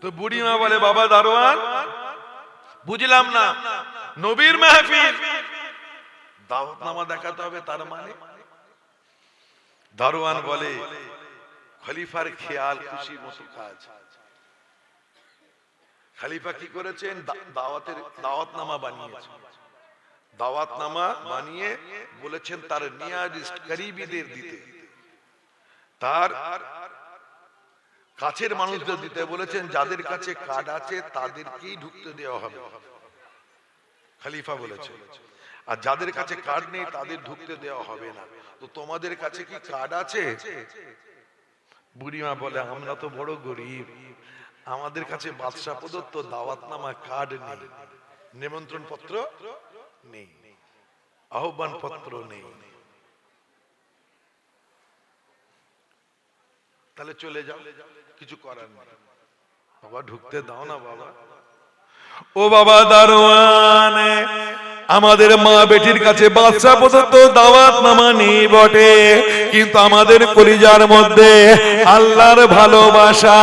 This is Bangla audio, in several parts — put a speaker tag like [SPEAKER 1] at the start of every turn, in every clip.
[SPEAKER 1] তো বুড়িমা বলে, বাবা দারোয়ান, বুঝলাম না, নবীর মাহফিল দাওয়াতনামা দেখাতে হবে, তার মানে? দারোয়ান বলে, খলিফার খেয়াল খুশি মতো কাজ। খলিফা কি করেছেন? দাওয়াতনামা বানিয়েছেন। দাওয়াতনামা বানিয়ে বলেছেন তার নিয়ারেস্ট করিবীদের দিতে, তার কাছের মানুষদের দিতে বলেছেন। যাদের কাছে কার্ড আছে তাদেরকেই ঢুকতে দেওয়া হবে, খলিফা বলেছে। আর যাদের কাছে কার্ড নেই তাদের ঢুকতে দেওয়া হবে না। তো তোমাদের কাছে কি কার্ড আছে? বুড়িমা বলে, আমরা তো বড় গরিব, আমাদের কাছে বাদশা প্রদত্ত দাওয়াতনামা কার্ড নেই, নিমন্ত্রণ পত্র নেই, আহ্বান পত্র নেই। তাহলে চলে যাও, কিছু করার নেই। বাবা ঢুকতে দাও না বাবা। ও বাবা দারোয়ান, আমাদের মা বেটির কাছে বাদশা প্রদত্ত দাওয়াতনামা নেই বটে, কিন্তু আমাদের কলিজার মধ্যে আল্লাহর ভালোবাসা,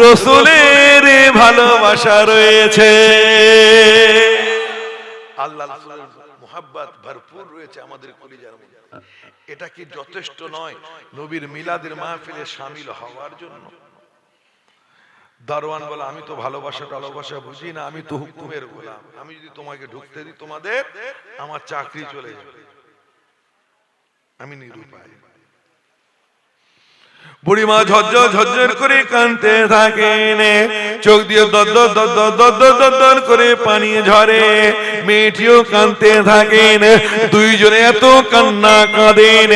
[SPEAKER 1] রাসূলের ভালোবাসা রয়েছে। আল্লাহ রাসূলের মুহাব্বত ভরপুর রয়েছে আমাদের কলিজার মধ্যে। এটা কি যথেষ্ট নয় নবীর মিলাদের মাহফিলে শামিল হওয়ার জন্য? দারোয়ান বলে, আমি তো ভালোবাসা বুঝি না, আমি তো হুকুমের গোলাম। আমি যদি তোমাকে ঢুকতে দিই তোমাদের, আমার চাকরি চলে যাবে, আমি নিরুপায়। বুড়িমা ঝরঝর করে কাঁদতে থাকেন, চোখ দিয়ে দর করে পানি ঝরে। মেয়েটিও কাঁদতে থাকেন, দুইজনে এত কান্না কাঁদেন,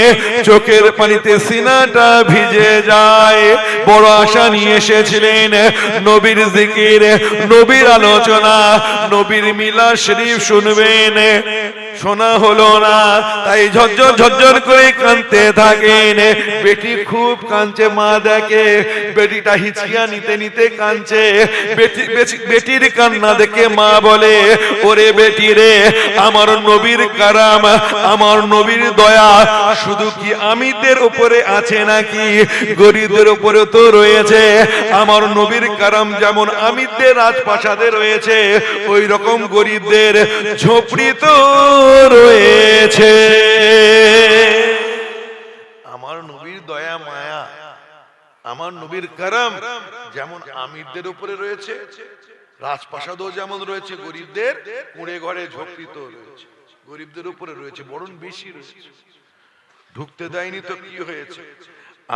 [SPEAKER 1] চোখের পানিতে সিনাটা ভিজে যায়। বড় আশা নিয়ে এসেছিলেন, নবীর জিকির, নবীর আলোচনা, নবীর মিলাদ শরীফ শুনবেন, শোনা হলো না। তাই ঝরঝর করে কাঁদতে থাকেন। বেটি খুব কাঁদছে, মা দেখে বেটিটা হিচকিয়া নিতে নিতে কাঁদছে। বেটির কান্না দেখে মা বলে, ওরে বেটি রে, আমার নবীর কারাম, আমার নবীর দয়া শুধু কি আমিদের উপরে আছে নাকি গরিবদের উপরে তো রয়েছে। আমার নবীর কারাম যেমন আমিদের রাজপ্রাসাদে রয়েছে, ওই রকম গরিবদের ঝোপড়ি তো রয়েছে। আমার নবীর দয়া মায়া, আমার নবীর কারাম যেমন আমিরদের উপরে রয়েছে, রাজপ্রাসাদও যেমন রয়েছে, গরিবদের কুঁড়ে ঘরে ঝোপড়ি তো রয়েছে, গরিবদের উপরে রয়েছে, বরং বেশি রয়েছে। ঢুকতে দেয়নি তো কি হয়েছে?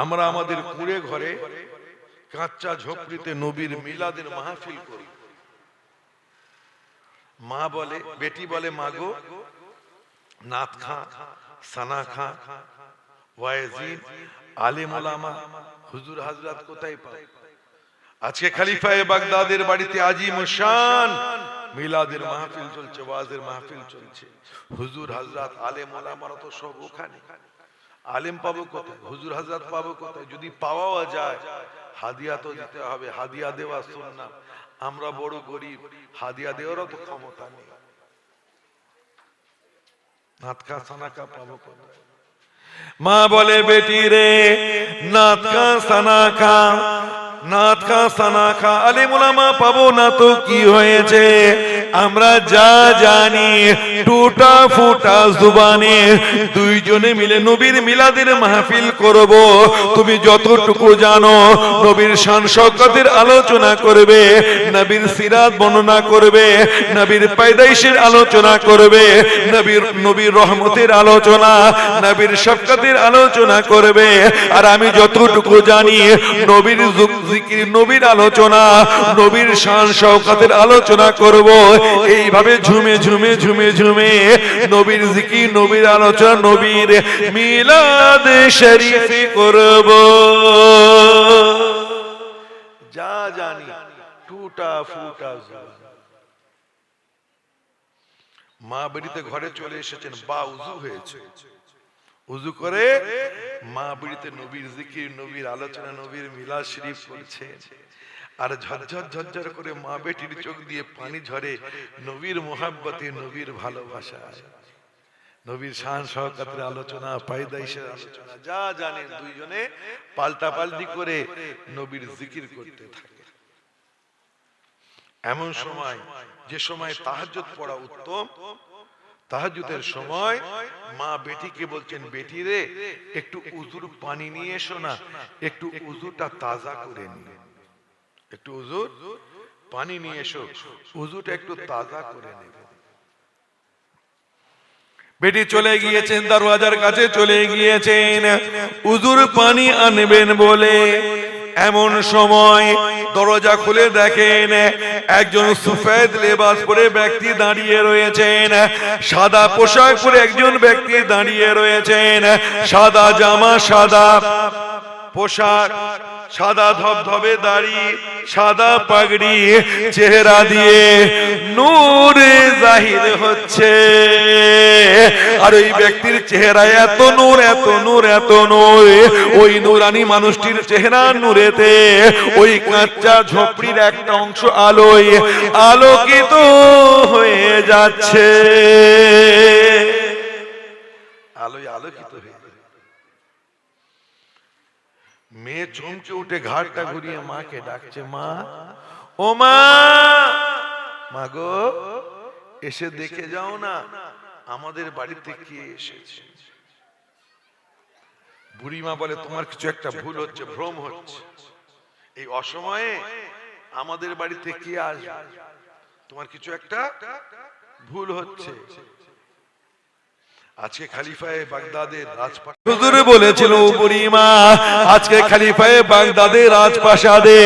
[SPEAKER 1] আমরা আমাদের কুঁড়ে ঘরে কাঁচা ঝোপড়িতে নবীর মিলাদের মাহফিল করি। মা বলে, বেটি বলে, মাগো নাত খা, সানা খা, ওয়াইজিন, আলেম ওলামা, হুজুর হাজরাত কোথায় পাই? আজকে খলিফায়ে বাগদাদের বাড়িতে আজিম শান মিলাদের মাহফিল চলছে, ওয়াজের মাহফিল চলছে। হুজুর হাজরাত, আলেম ওলামারা তো সব ওখানে। আলেম পাবো কোথায়? হুজুর হাজরাত পাবো কোথায়? যদি পাওয়াও যায়, হাদিয়া তো দিতে হবে, হাদিয়া দেওয়া সুন্নাত। আমরা বড় গরিব, হাদিয়া দেওয়ারও তো ক্ষমতা নেই। নাতকা সানাকা পাবো কোথায়? মা বলে, বেটি রে, নাতকা সানাকা, নাতকা সানাকা আলেম ওলামা পাবো না তো কি হয়েছে? আমরা যা জানি টুটা ফুটা জুবানে দুইজনে মিলে নবীর মিলাদের মাহফিল করব। তুমি যতটুকু জানো নবীর শান শওকতের আলোচনা করবে, নবীর সিরাত বর্ণনা করবে, নবীর পয়দাইশের আলোচনা করবে, নবীর রহমতের আলোচনা, নবীর শফকতের আলোচনা করবে। আর আমি যতটুকু জানি নবীর জিকির, নবীর আলোচনা, নবীর শান শওকতের আলোচনা করব। এইভাবে ঝুমে ঝুমে ঝুমে ঝুমে নবীর জিকির, নবীর আলোচনা, নবীর মিলাদ শরীফ করব। যা জানি টুটা ফুটা। মা বেড়িতে ঘরে চলে এসেছেন, বা উজু হয়েছে, উজু করে মা বেড়িতে নবীর জিকির, নবীর আলোচনা, নবীর মিলাদ শরীফ করছে। আর ঝরঝর করে মা বেটির চোখ দিয়ে পানি ঝরে নবীর মুহাব্বতে, নবীর ভালোবাসায়। নবীর শান শওকতের আলোচনা, পায়দাইশের আলোচনা, যা জানেন দুইজনে পাল্টাপাল্টি করে নবীর জিকির করতে থাকে। এমন সময়, যে সময় তাহাজ্জুদ পড়া উত্তম, তাহাজ্জুদের সময় মা বেটিকে বলছেন, বেটি রে একটু উযুর পানি নিয়ে এসো না, একটু উযুটা তাজা করে নিয়ে, একটু উযুর পানি নিয়ে এসো, উযুটা একটু তাজা করে নেবে। বেটি চলে গিয়েছেন, দরওয়াজার কাছে চলে গিয়েছেন উযুর পানি আনবেন বলে। এমন সময় দরজা খুলে দেখেন একজন সুফেদ লেবাস পরে ব্যক্তি দাঁড়িয়ে রয়েছেন, সাদা পোশাক পরে একজন ব্যক্তি দাঁড়িয়ে রয়েছেন, সাদা জামা, সাদা পোশাক, সাদা ধবধবে দাড়ি, সাদা পাগড়ি, চেহারা দিয়ে নূর জাহির হচ্ছে। আর ওই ব্যক্তির চেহারা এত নূর, এত নূর, এত নূর, ওই নূরানি মানুষটির চেহারা নূরেতে ওই কাঁচা ঝোপড়ির একটা অংশ আলোয় আলোকিত হয়ে যাচ্ছে, আলোয় আলোকিত হয়ে। মেয়ে চমকে উঠে ঘাটটা ঘুরিয়ে মাকে ডাকছে, মা, ও মা, মা গো এসে দেখে যাও না আমাদের বাড়িতে কে এসেছে। বুড়িমা বলে, তোমার কিছু একটা ভুল হচ্ছে, ভ্রম হচ্ছে, এই অসময়ে আমাদের বাড়িতে কে আসবে, তোমার কিছু একটা ভুল হচ্ছে। আজকে খলিফায়ে বাগদাদের রাজপ্রাসাদে হুজুর বলেছিল, বুড়িমা আজকে খলিফায়ে বাগদাদের রাজপ্রাসাদে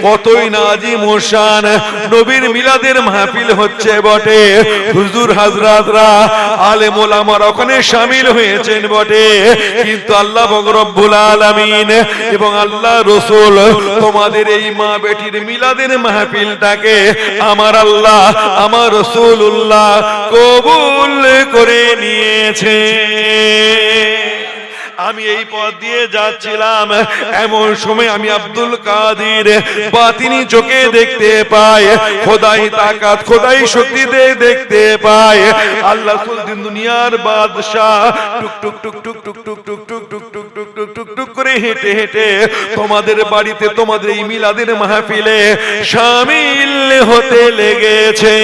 [SPEAKER 1] কতই নাজি মোশান নবীর মিলাদের মাহফিল হচ্ছে বটে, হুজুর হাজরাতরা আলেম ওলামারা ওখানে শামিল হয়েছেন বটে, কিন্তু আল্লাহ রব্বুল আলামিন এবং আল্লাহ রাসূল তোমাদের এই মা বেটির মিলাদের মাহফিলটাকে আমার আল্লাহ, আমার রাসূলুল্লাহ কবুল করে নিয়েছে। আমি এই পথ দিয়ে যাচ্ছিলাম, এমন সময় আমি আব্দুল কাদের বাতিনি চোখে দেখতে পাই, খোদাই তাকাত, খোদাই শক্তিতে দেখতে পাই আল্লাহ সুলতান দুনিয়ার বাদশাহ টুক টুক টুক টুক টুক টুক টুক টুক টুক টুক টুক টুক টুক টুক করে হেঁটে হেঁটে তোমাদের বাড়িতে, তোমাদের এই মিলাদের মাহফিলে শামিল হতে লেগেছে।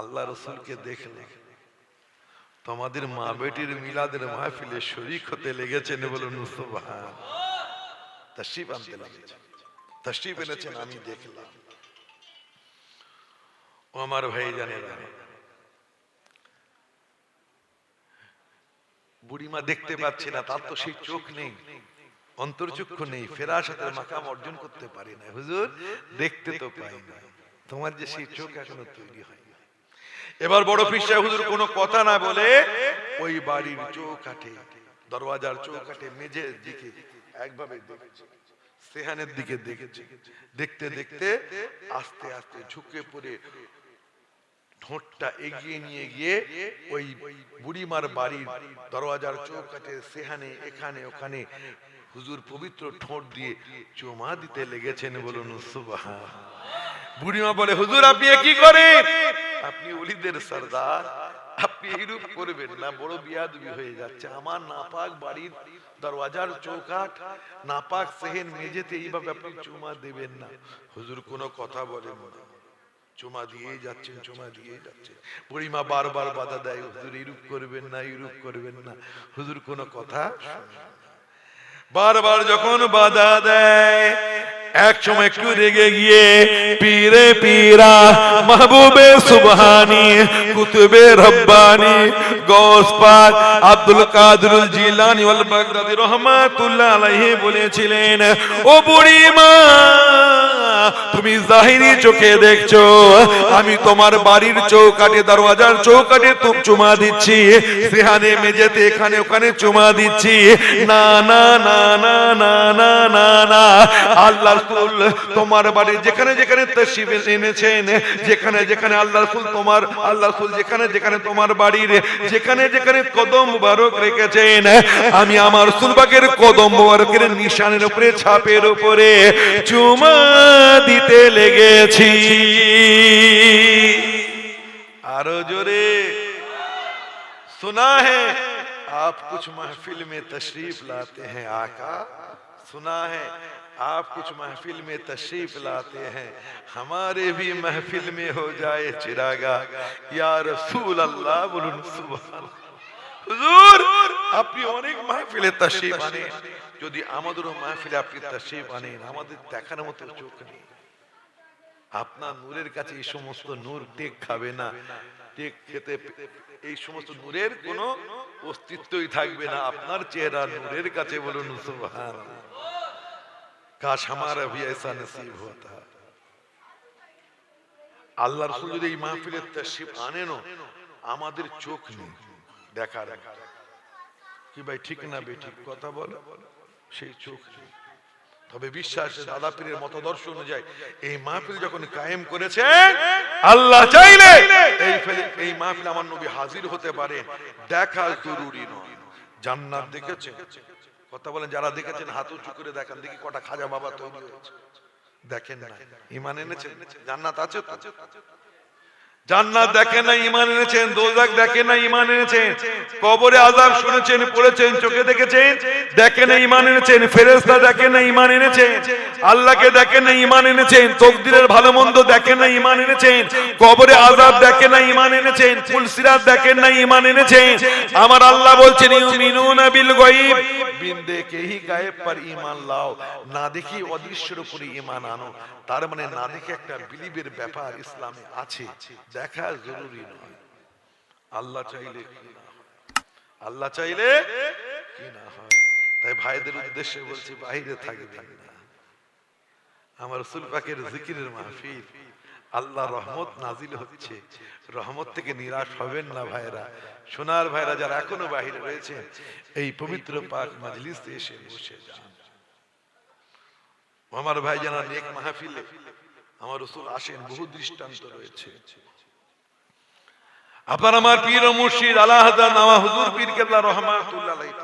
[SPEAKER 1] আল্লাহ রাসূলকে দেখলে তোমাদের মা বেটির মিলাদের মাহফিলে শরীক হতে লেগেছেন, বলুন সুবহান। তাশরীফ আনতে লেগেছেন, তাশরীফ এনেছেন, আমি দেখলাম। ও আমার ভাই জানেরা, বুড়িমা দেখতে পাচ্ছে না, তার তো সেই চোখ নেই, অন্তর্চক্ষু নেই, ফেরাসাতের মাকাম অর্জন করতে পারি না, হুজুর দেখতে তো পাই না, তোমার যে সেই চোখ এখনো তৈরি হয়। এবার বড় পীর সাহেব হুজুর কোনো কথা না বলে ওই বাড়ির চৌকাঠে, দরওয়াজার চৌকাঠে মেঝের দিকে একভাবে দেখেছে, সেহানের দিকে দেখেছে, দেখতে দেখতে আস্তে আস্তে ঝুঁকে পড়ে ঠোঁটটা এগিয়ে নিয়ে গিয়ে ওই বুড়িমার বাড়ির দরওয়াজার চৌকাঠে, সেহানে, এখানে ওখানে হুজুর পবিত্র ঠোঁট দিয়ে চুমা দিতে লেগেছেন, বলুন সুবহান। বুড়িমা বলে, হুজুর আপনি কি করেন? আপনি ওলিদের সরদার, আপনি এইরূপ করবেন না, বড় বিয়াদবি হয়ে যাচ্ছে। আমার নাপাক বাড়ির দরওয়াজার চৌকাঠ, নাপাক সেহেন মেঝেতে এইভাবে আপনি চুমা দেবেন না। হুজুর কোনো কথা বলেন না, চুমা দিয়েই যাচ্ছেন, চুমা দিয়েই যাচ্ছেন। বুড়িমা বারবার বাধা দেয়, হুজুর এইরূপ করবেন না, এইরূপ করবেন না। হুজুর কোনো কথা বারবার যখন বাধা দেয়, এক সময় একটু রেগে গিয়ে পীরে পীরা মাহবুবে সুবহানি কুতুবে রব্বানি গৌস পাক আব্দুল কাদের জিলানী ওয়াল বাগদাদি রহমাতুল্লাহ আলাইহি বলেছিলেন, ও বুড়িমা তুমি জাহিরি চোখে দেখছো, আমি তোমার বাড়ির চৌকাঠে, দরওয়াজার চৌকাঠে চুমা দিচ্ছি, সেহানে মেঝেতে এখানে ওখানে চুমা দিচ্ছি, না না না না না না না না, আল্লাহ রাসূল তোমার বাড়ি যেখানে যেখানে তাশরীফ এনেছেন, যেখানে যেখানে আল্লাহ রাসূল তোমার, আল্লাহ রাসূল যেখানে যেখানে তোমার বাড়ির যেখানে যেখানে কদম মুবারক রেখেছেন, আমি আমার রাসূল পাকের কদম মুবারকের নিশানের উপরে, ছাপের উপরে চুমা দিতে লেগেছি। आरो जोरे सुना है आप कुछ महफिल में तशरीफ लाते हैं आका, सुना है आप कुछ महफिल में तशरीफ लाते हैं, हमारे भी महफिल में हो जाए चिरागा या रसूल अल्लाह बोलुन सुभान। হুজুর আপনি অনেক মাহফিলে তাশরীফ আনেন, যদি আমাদেরও মাহফিলে আপনি তাশরীফ আনেন, আমাদের দেখার মতো চোখ নেই, আপনার নূরের কাছে এই সমস্ত নূর টেক খাবে না, টেক খেতে এই সমস্ত নূরের কোনো অস্তিত্বই থাকবে না, আপনার চেহারা নূরের কাছে বলুন সুবহানাল্লাহ। কাশ हमारा भी ऐसा नसीब होता। আল্লাহর রাসূল যদি এই মাহফিলে তাশরীফ আনেন, আমাদের চোখ নেই দেখার, কি ভাই ঠিক না বেঠিক কথা বলো, সেই চোখ নেই। তবে বিশ্বাস দাদা পীরের মতদর্শ অনুযায়ী এই মাহফিল যখন কায়েম করেছে, আল্লাহ চাইলে এই মাহফিল আমার নবী হাজির হতে পারে, দেখা জরুরি নয়। জান্নাত দেখেছেন? কথা বলেন, যারা দেখেছেন হাত উঁচু করে দেখান দেখি কটা খাজা বাবা তৈরি হয়েছে। দেখেন না, ঈমান এনেছেন? জান্নাত আছে তো? জান্নাত দেখেন না, ঈমান এনেছেন? দোজখ দেখেন না, ঈমান এনেছেন? কবরে আযাব শুনেছেন, পড়েছেন, চোখে দেখেছেন, দেখেন না, ঈমান এনেছেন? ফেরেশতা দেখেন না, ঈমান এনেছেন? আল্লাহকে দেখেন না, ঈমান এনেছেন? তাকদীরের ভালো মন্দ দেখেন না, ঈমান এনেছেন? কবরে আযাব দেখেন না, ঈমান এনেছেন? ফুলসিরাত দেখেন না, ঈমান এনেছেন? আমার আল্লাহ বলছেন ইউমিনুনা বিল গায়ব, বিন দেখেই গায়েব पर ঈমান লাও, না দেখি অদৃশ্যের উপরে ঈমান আনো। তার মানে না দেখে একটা বিলিভের ব্যাপার ইসলামে আছে, দেখা জরুরি নয়। আল্লাহ চাইলে কি না হয়, আল্লাহ চাইলে কি না হয়। তাই ভাইদের উদ্দেশ্যে বলছি, বাইরে থাকবেন না। আমার রাসূল পাকের জিকিরের মাহফিল, আল্লাহ রহমত নাজিল হচ্ছে, রহমত থেকে নিরাশ হবেন না ভাইরা। সোনার ভাইরা যারা এখনো বাইরে রয়েছে, এই পবিত্র পাক মজলিসে এসে বসে যান। আমার ভাই জানা নেক মাহফিলে আমার রাসূল আসেন, বহু দৃষ্টান্ত রয়েছে। আপনার আমার পীর ও মুর্শিদ আলা হযরত নওয়াজ হুজুর পীর কেবলা রহমাতুল্লাহ আলাইহি,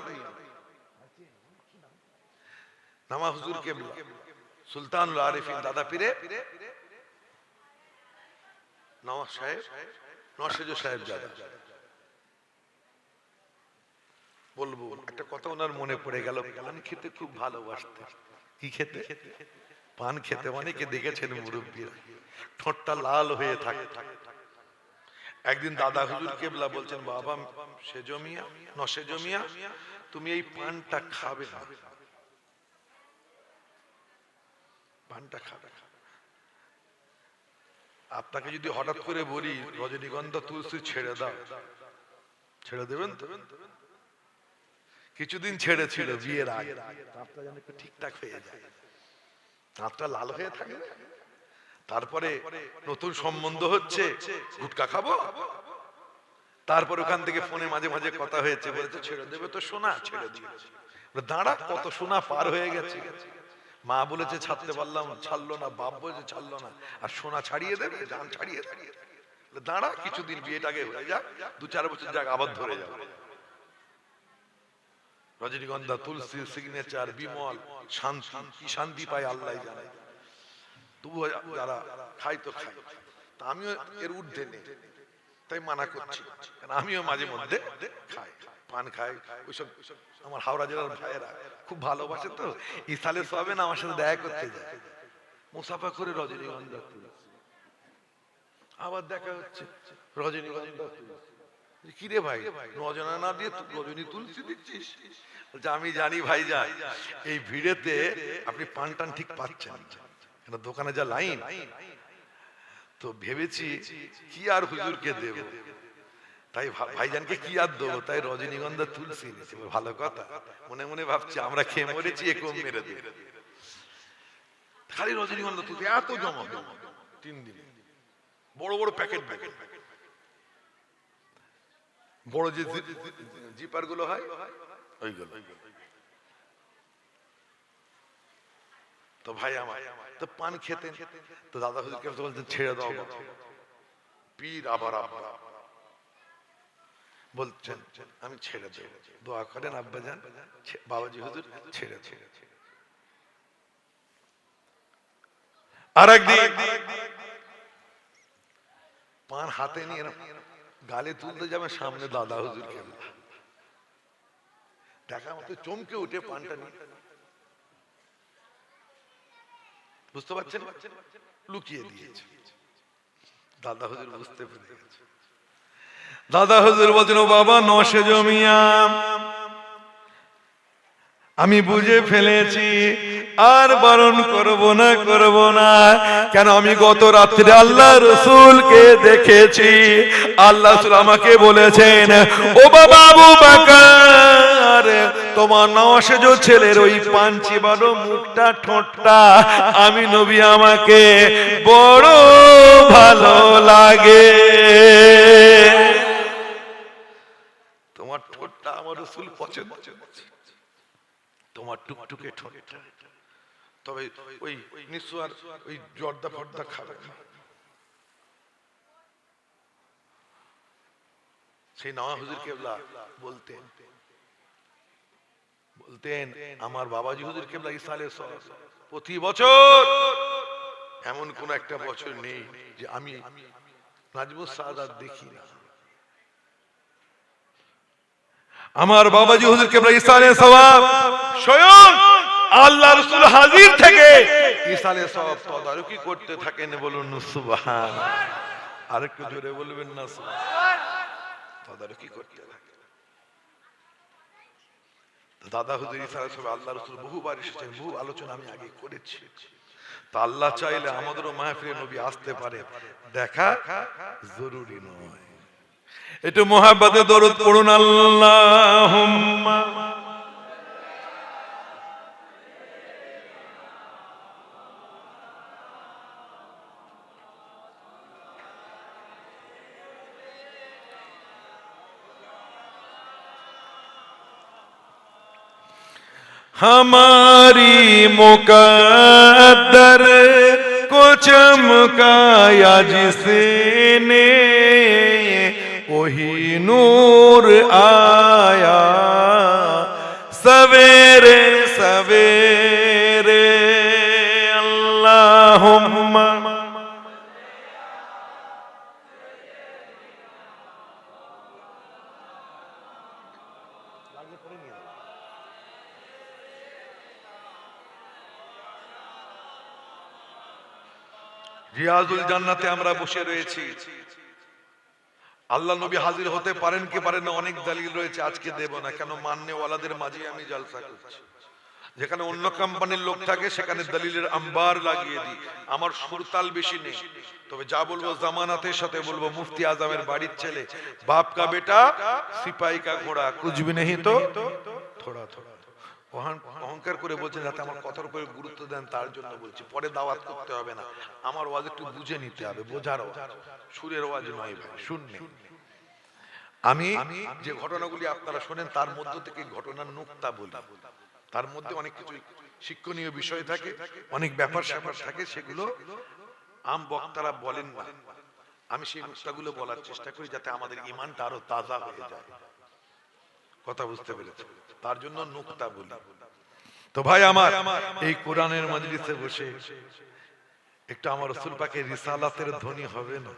[SPEAKER 1] নওয়াজ হুজুর কেবলা সুলতানুল আরিফিন দাদা পীরে নওয়াজ সাহেব, নওয়াজ সাহেব দাদা। বলবো একটা কথা ওনার মনে পড়ে গেল, পান খেতে খুব ভালোবাসতেন। কি খেতে? পান খেতে। অনেকে দেখেছেন মুরব্বীরা ঠোঁটটা লাল হয়ে থাকে। একদিন দাদা হুজুর কেবলা বলছেন, বাবা সেজো মিয়া, নসেজো মিয়া, তুমি এই পানটা খাবে না, পানটা খাবে। আপনাকে যদি হঠাৎ করে বলি রজনীগন্ধা তুলসী ছেড়ে দাও, ছেড়ে দেবেন তো? কিছুদিন ছেড়েছিল বিয়ের আগে, দাঁতটা যেন একটু ঠিকঠাক হয়ে যায়, দাঁতটা লাল হয়ে থাকে। তারপরে নতুন সম্বন্ধ হচ্ছে, গুটকা খাবো। তারপর ওখান থেকে ফোনে মাঝে মাঝে কথা হয়েছে, বলেছে ছেড়ে দেবে তো সোনা, ছেড়ে দিয়েছে। দাঁড়া, কত সোনা পার হয়ে গেছে। মা বলেছে ছাড়তে পারলাম, ছাড়লো না। বাপ বলেছে ছাড়লো না, আর সোনা ছাড়িয়ে দেবে, জান ছাড়িয়ে দেবে। দাঁড়া, কিছুদিন বিয়েটাকে হয়ে যাক, 2-4 বছর যাক, আবার ধরে যাবে। রজনীগন্ধা তুলসী সিগনেচার বিমল শান্তি, কি শান্তি পায় আল্লাহ জানে। তবু যারা খাই তো খাই, তা আমিও এর ঊর্ধ্বে নেই, তাই মানা করছি। কারণ আমিও মাঝে মধ্যে খাই, পান খাই। ওইসব আমার হাওড়া জেলার ভাইয়েরা খুব ভালোবাসে, তো ইসালে সবে না আমার সাথে দেখা করতে যায়, মুসাফা করে রজনীগন্ধা তুলসী। আবার দেখা হচ্ছে রজনীগন্ধা তুলসী। কি রে ভাই, রজনা না দিয়ে রজনী তুলসী দিচ্ছিস? বলছে আমি জানি ভাই যান, এই ভিড়েতে আপনি পান টান ঠিক পাচ্ছেন, কেন দোকানে যা লাইন, তো ভেবেছি কি আর হুজুরকে দেব, তাই ভাইজানকে কি আর দেবো, তাই রজনীগন্ধা তুলসী নিয়েছি। ভালো কথা, মনে মনে ভাবছি আমরা খেয়ে মরেছি, এ কম মেরে দেব। খালি রজনীগন্ধা তুলসী এত জমা 3 দিনে, বড় বড় প্যাকেট প্যাকেট, বড় যে জিপার গুলো হয় ওইগুলো। তো ভাই আমার তো পান খেতেন, তো দাদা হুজুরকে বলতেন ছেড়ে দাও। পীর আবার আব্বা বলছেন আমি ছেড়ে দেব, দোয়া করেন আব্বা যান, বাবাজি হুজুর ছেড়ে ছেড়ে। আর একদিন পান হাতে নিয়ে গালে তুলতে যাবে, সামনে দাদা হুজুর কেবলা দেখা মতো চমকে উঠে পানটা নিয়ে, বুঝতে পারছেন, লুকিয়ে দিয়েছে। দাদা হুজুর বুঝতে পেরে গেছে। দাদা হুজুর বলছেন, ও বাবা নশে জমিয়া, আমি বুঝে ফেলেছি, আর বারণ করব না। কেন? আমি গত রাত্রে আল্লাহ রসুলকে দেখেছি। আল্লাহ রসুল আমাকে বলেছেন, ও বাবা আবু বকর, তোমার নওয়াসেজ ছেলের ওই পাঞ্চি বড় মুখটা, ঠোঁটটা আমি নবী আমাকে বড় ভালো লাগে। তোমার ঠোঁটটা আমার রসুল পছন্দ, তোমার টুকটুকে ঠোঁটটা। তবে ওই নিঃশ্বাস ওই জর্দা ফর্দা খাবে না। সেই নওয়াজ হুজুর কেবলা বলতেন আমার বাবাজি হুজুর কেবলা ইসালে প্রতি বছর এমন কোন একটা বছর নেই যে আমি নাজমুস সাদাত দেখি না। আমার বাবাজি হুজুর কেবলা ইসালে সওয়াব স্বয়ং আল্লাহ রাসূল হাজির থেকে ইসালে সওয়াব তদারকি করতে থাকেন। বলুন সুবহানাল্লাহ। আরেকটু জোরে বলবেন না সুবহানাল্লাহ। তদারকি করতে থাকে। দাদা হুজুর ইসালে সওয়াব আল্লাহ রাসূল বহুবার এসেছেন, বহু আলোচনা আমি আগে করেছি। তা আল্লাহ চাইলে আমাদেরও মাহফিলে নবী আসতে পারে, দেখা জরুরি নয়। একটু মুহাব্বতে দরুদ পড়ুন। আল্লাহুম্মা हमारी मुकद्दर को चमकाया जिसने, वही नूर आया सवेरे सवेरे। अल्लाहुम्मा রিয়াজুল জান্নাতে আমরা বসে রয়েছি। আল্লাহ নবী হাজির হতে পারেন কি পারেন না, অনেক দলিল রয়েছে, আজকে দেব না। কেন? মান্যওয়ালাদের মাঝে আমি জলসা করছি। যেখানে অন্য কোম্পানির লোক থাকে সেখানে দলিলের আম্বার লাগিয়ে দিই। আমার সুরতাল বেশি নেই, তবে যা বলবো জামানাতের সাথে বলবো। মুফতি আজমের বাড়ির ছেলে, বাপ কা বেটা সিপাহি কা ঘোড়া, কুছ ভি নেহি তো থোড়া থোড়া। অহংকার করে বলছেন যাতে আমার কথার উপরে গুরুত্ব দেন, তার জন্য বলছি। পরে দাওয়াত করতে হবে না, আমার ওয়াজ একটু বুঝে নিতে হবে, বোঝার ওয়াজ, সুরের ওয়াজ নয় ভাই। শুনলে আমি যে ঘটনাগুলি আপনারা শোনেন তার মধ্য থেকে ঘটনার নুকতা বলি। তার মধ্যে অনেক কিছু শিক্ষণীয় বিষয় থাকে, অনেক ব্যাপার স্যাপার থাকে, সেগুলো আম বক্তারা বলেন না। আমি সেই নুকতাগুলো বলার চেষ্টা করি যাতে আমাদের ঈমানটা আরো তাজা হয়ে যায়। কথা বুঝতে পেরেছেন? তার জন্য নুকতা বলি। তো ভাই আমার, এই কোরআনের মজলিসে বসে একটু আমার রাসূল পাকের রিসালাতের ধ্বনি হবে না?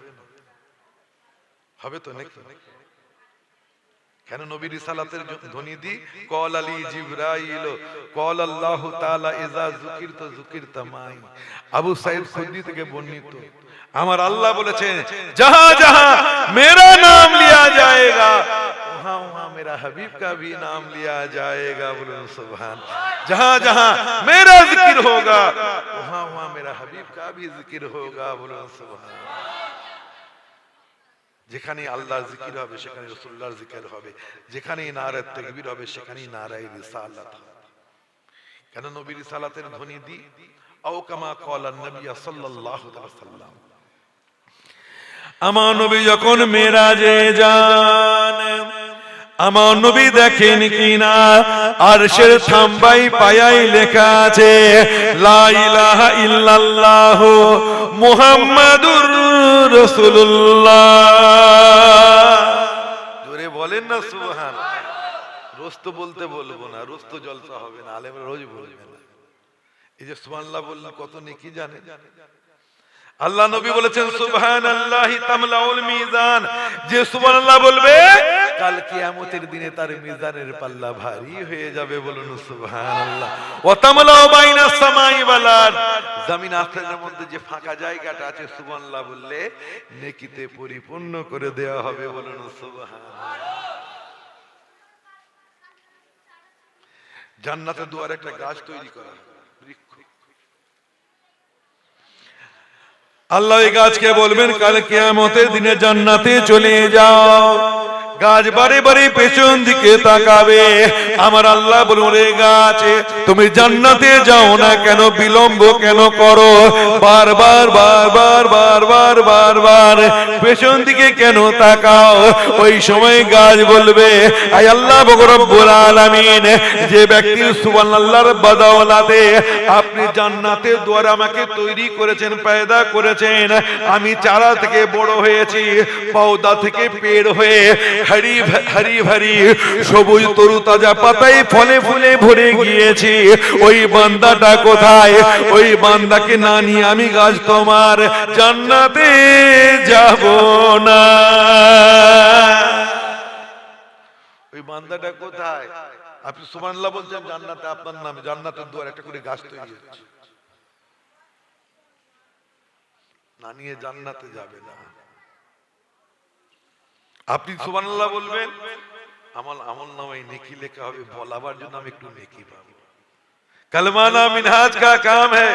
[SPEAKER 1] হবে তো নাকি? কেন নবী রিসালাতের ধ্বনি দি? কল আলী জিবরাইল কল আল্লাহু তাআলা ইজা যুকিরতু যুকিরতা মাই। আবু সাঈদ খুদরি থেকে বর্ণিত, আমার আল্লাহ বলেছেন, जहां जहां मेरा नाम लिया जाएगा वहां वहां मेरा हबीब का भी नाम लिया जाएगा। बोलो सुभान। जहां जहां मेरा जिक्र होगा वहां वहां मेरा हबीब का भी जिक्र होगा। बोलो सुभान। যেখানে আল্লাহর জিকির হবে সেখানে রাসূলুল্লাহর জিকির হবে, যেখানে নারায়ে তাকবীর হবে সেখানেই নারায়ে রিসালাত হবে। কেন নবী রিসালাতের ধ্বনি দি? আও কামা ক্বালা নবী সাল্লাল্লাহু আলাইহি ওয়াসাল্লাম, আমার নবী যখন মেরাজে যান, আমার নবী দেখেন কিনা আরশের থাম্বাই পায়াই লেখা আছে লা ইলাহা ইল্লাল্লাহ মুহাম্মাদুর রাসূলুল্লাহ। জোরে বলেন না সুবহানাল্লাহ। রোজ তো বলতে বলবো না, রোজ তো জলসা হবে না, আলেমরা রোজ বলবে না। এই যে সুবহানাল্লাহ বললেন কত নেকি জানেন? আল্লাহ নবী বলেছেন সুবহানাল্লাহি তামলাউল মিজান, যে সুবহানাল্লাহ বলবে কাল কিয়ামতের দিনে তার মিজানের পাল্লা ভারী হয়ে যাবে। বলুন সুবহানাল্লাহ। ওয়া তামলাউ বাইনাস সামাই ওয়াল আরদ, জমিন আসমানের মধ্যে যে ফাঁকা জায়গাটা আছে সুবহানাল্লাহ বললে নেকিতে পরিপূর্ণ করে দেওয়া হবে। বলুন সুবহানাল্লাহ। জান্নাতের দুয়ারে একটা গাছ তৈরি করা হবে, বৃক্ষ। আল্লাহ এই গাছকে বলবেন কাল কিয়ামতের দিনে জান্নাতে চলে যাও। গাছ বারে বারে পেছন দিকে তাকাবে। আমার আল্লাহ বলুন, রে গাছ তুমি জান্নাতে যাও না কেন, বিলম্ব কেন করো? বারবার বারবার বারবার বারবার পেছন দিকে কেন তাকাও? ওই সময় গাছ বলবে, আয় আল্লাহ রব্বুল আলামিন, যে ব্যক্তি সুবহানাল্লাহর বদৌলতে আপনি জান্নাতের দুয়ার আমাকে তৈরি করেছেন, পয়দা করেছেন, আমি চারা থেকে বড় হয়েছি, পৌধা থেকে পেড় হয়ে হরি হরি হরি সবুজ তরু তাজা পাতায় ফলে ফুলে ভরে গিয়েছি। ওই বান্দাটা কোথায়? ওই বান্দাকে না নিয়ে আমি গাছ তোমার জান্নাতে যাব না। ওই বান্দাটা কোথায়? আপনি সুবহানাল্লাহ বলছেন, জান্নাতে আপনার নামে জান্নাতের দুয়ার একটা করে গাছ তৈরি হচ্ছে, না নিয়ে জান্নাতে যাবে না। আপনি সুবহানাল্লাহ বলবেন, আমল নামায় নেকি লেখা হবে, বলাবার জন্য আমি একটু নেকি পাবো। कलमाना मिनहाज का काम है,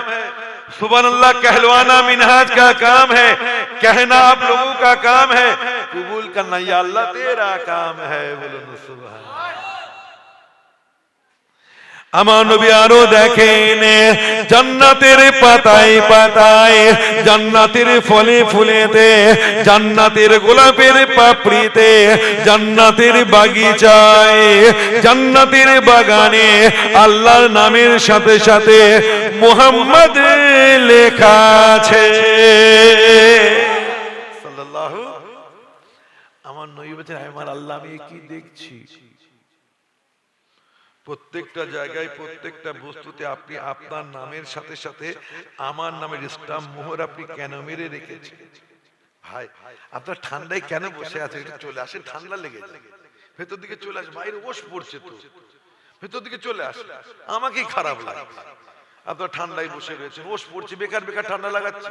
[SPEAKER 1] सुबहानअल्लाह कहलवाना मिनहाज का काम है, कहना आप लोगों का काम है, कबूल करना या अल्लाह तेरा काम है। बोलो सुभान। আমার নবী আরো দেখেন জান্নাতের পাতায় পাতায়, জান্নাতের ফলে ফুলেতে, জান্নাতের গোলাপের পাপড়িতে, জান্নাতের বাগিচায়, জান্নাতের বাগানে আল্লাহর নামের সাথে সাথে মুহাম্মদ লেখা আছে। সাল্লাল্লাহু। আমার নবী বলেছেন, আমার আল্লাহ আমি কি দেখছি, প্রত্যেকটা জায়গায় প্রত্যেকটা বস্তুতে আপনি আপনার নামের সাথে সাথে আমার নামের স্টাম্প মোহর আপনি কেন মেরে রেখেছেন? ভাই আপনার ঠান্ডায় কেন বসে আছে? একটু চলে আসে, ঠান্ডা লেগে যায়, ভেতর দিকে চলে আসে, বাইরে ওশ পড়ছে তো, ভেতর দিকে চলে আসে, আমাকেই খারাপ লাগে। আপনার ঠান্ডায় বসে রয়েছে, ওশ পড়ছে, বেকার বেকার ঠান্ডা লাগাচ্ছে,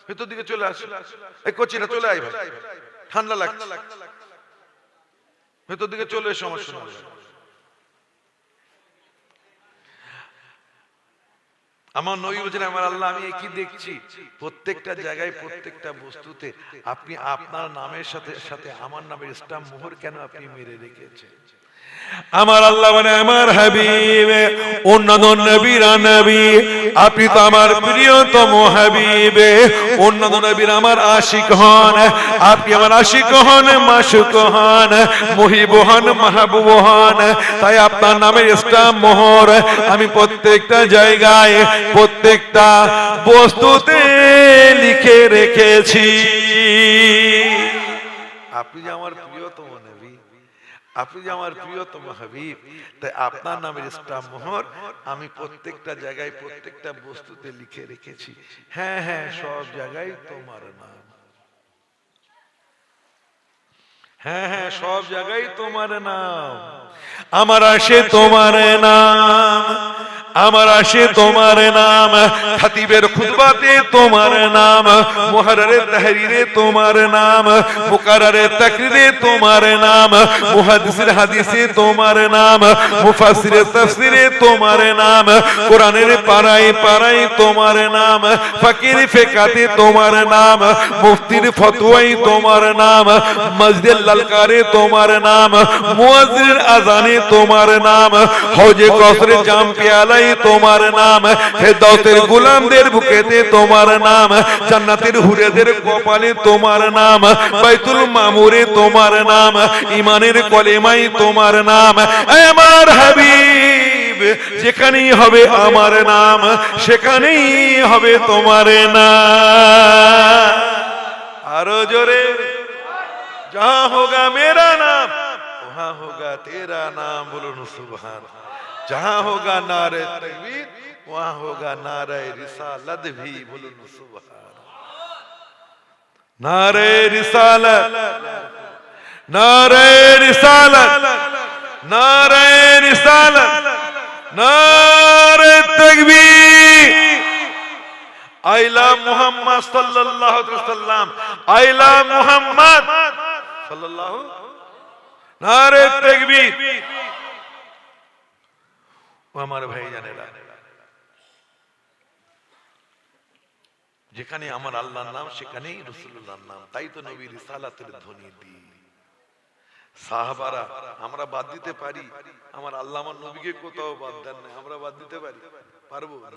[SPEAKER 1] ভেতর দিকে চলে আসে, এই কচিরা চলে আয় ভাই, ঠান্ডা লাগছে, ভেতর দিকে চলে এসে সমস্যা নেই। আমার নবী বলেছেন, আমার আল্লাহ আমি কি দেখছি, প্রত্যেকটা জায়গায় প্রত্যেকটা বস্তুতে আপনি আপনার নামের সাথে সাথে আমার নামের স্টাম্প মোহর কেন আপনি মেরে রেখেছেন? আমার আল্লাহ মানে আমার হাবিব, অন্যান্য নবীরা নবী, আপনি তো আমার প্রিয়তম হাবিব, অন্যান্য নবীরা আমার আশিক হন, আপনি আমার আশিক হন, মাশুক হন, মুহিব হন, মাহবুব হন, তাই আপনার নামের স্টাম্প মোহর আমি প্রত্যেকটা জায়গায় প্রত্যেকটা বস্তুতে লিখে রেখেছি। আপনি যে আমার প্রিয়তম নবী, আপনি যে আমার প্রিয়তম হাবিব, তাই আপনার নামের স্টাম্প মোহর আমি প্রত্যেকটা জায়গায় প্রত্যেকটা বস্তুতে লিখে রেখেছি। হ্যাঁ হ্যাঁ, সব জায়গায় তোমার নাম, হ্যাঁ হ্যাঁ, সব জায়গায় তোমার নাম, আমার আসে তোমার নাম, আমার আসে তোমার নাম, খতিবের খুতবাতে তোমার নাম, মুহাররে তাহরিরে তোমার নাম, মুকাররে তাকরিরে তোমার নাম, মুহাদ্দিসের হাদিসে তোমার নাম, মুফাসসিরের তাফসিরে তোমার নাম, কোরআনের পারায় পারায় তোমার নাম, ফকির ফিকাতে তোমার নাম, মুফতির ফতোয়ায় তোমার নাম, মসজিদের ললকারে তোমার নাম, মুয়াজ্জিনের আযানে তোমার নাম, হজে কসরে জাম পিয়ালায় তোমার নাম, ফেরদাউসের গোলামদের বুকেতে তোমার নাম, জান্নাতের হুরেদের কপালে তোমার নাম, বাইতুল মামুরে তোমার নাম, ঈমানের কলেমায় তোমার নাম। আমার হাবিব, যেখানেই হবে আমার নাম সেখানেই হবে তোমার নাম। আরো জোরে, जहां होगा मेरा नाम वहां होगा तेरा नाम। बोलो सुभान। जहां होगा नारे तकबीर वहां होगा नारे रिसालत भी। बोलो सुभान। নারে রিসালাত, নারে রিসালাত, নারে রিসালাত, নারে তাকবীর। আইলা মুহাম্মদ সাল্লাল্লাহু আলাইহি ওয়াসাল্লাম, আইলা মুহাম্মদ সাল্লাল্লাহু, নারে তাকবীর। ও আমার ভাই জানেরা, যেখানে আমার আল্লাহর নাম সেখানেই রাসূলুল্লাহর নাম, তাই তো নবী রিসালাতের ধ্বনি দি। সাহাবারা আমরা বাদ দিতে পারি, আমার আল্লাহ আমার নবীকে কোথাও বাদ দেন না, আমরা বাদ দিতে পারি? পারবো না।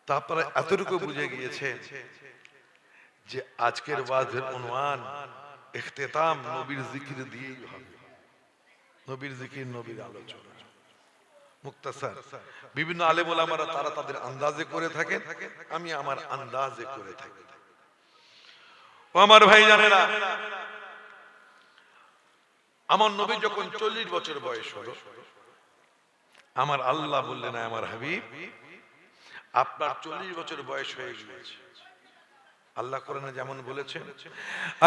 [SPEAKER 1] তারপরে এতটুকু বুঝে গিয়েছে যে আজকের ওয়াজের উনওয়ান ইখতিতাম নবীর জিকির দিয়েই হবে। নবীর জিকির, নবীর আলোচনা, মুক্তাসার। বিভিন্ন আলেম ওলামারা তারা তাদের আন্দাজে করে থাকেন, আমি আমার আন্দাজে করে থাকি। ও আমার ভাই জানেরা, আমার নবী যখন 40 বছর বয়স হলো, আমার আল্লাহ বললেন, আমার হাবিব আপনার 40 বছর বয়স হয়ে গিয়েছে। আল্লাহ কোরআনে যেমন বলেছেন,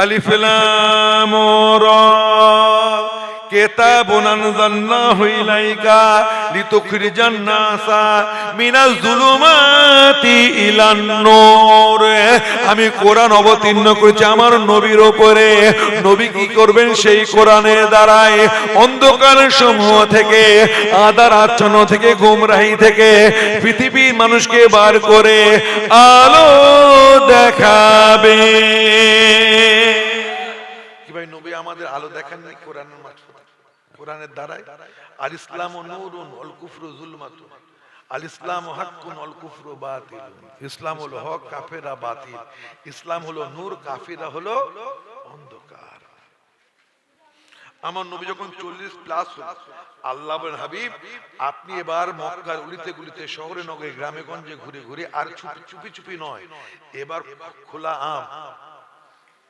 [SPEAKER 1] আলিফ লাম রা কিতাবুন আনজালনাহু ইলাইকা লিতুখরিজান নাসা মিনাজ যুলুমাতি ইলান নূর। আমি কোরআন অবতীর্ণ করেছি আমার নবীর উপরে। নবী কি করবেন? সেই কোরআনের দ্বারাই অন্ধকার সমূহ থেকে, আধার আচ্ছন্ন থেকে, গুমরাহি থেকে পৃথিবীর মানুষকে বার করে আলো দেখাবে। কি ভাই, নবী আমাদের আলো দেখান নাই কোরআনের মাধ্যমে, কোরআনের দ্বারাই। আল ইসলামু নূরুন ওয়াল কুফরু যুলমাতুন, আল ইসলামু হাক্কুন ওয়াল কুফরু বাতিল। ইসলাম হলো হক, কাফেররা বাতিল। ইসলাম হলো নূর, কাফেররা হলো অন্ধকার। আমার নবী যখন 40 প্লাস হলো, আল্লাহ বলেন, হাবিব আপনি এবার মক্কার উলিতে গুলিতে, শহরে নগরে, গ্রামে গঞ্জে ঘুরে ঘুরে, আর চুপি চুপি নয়, এবার খোলা আম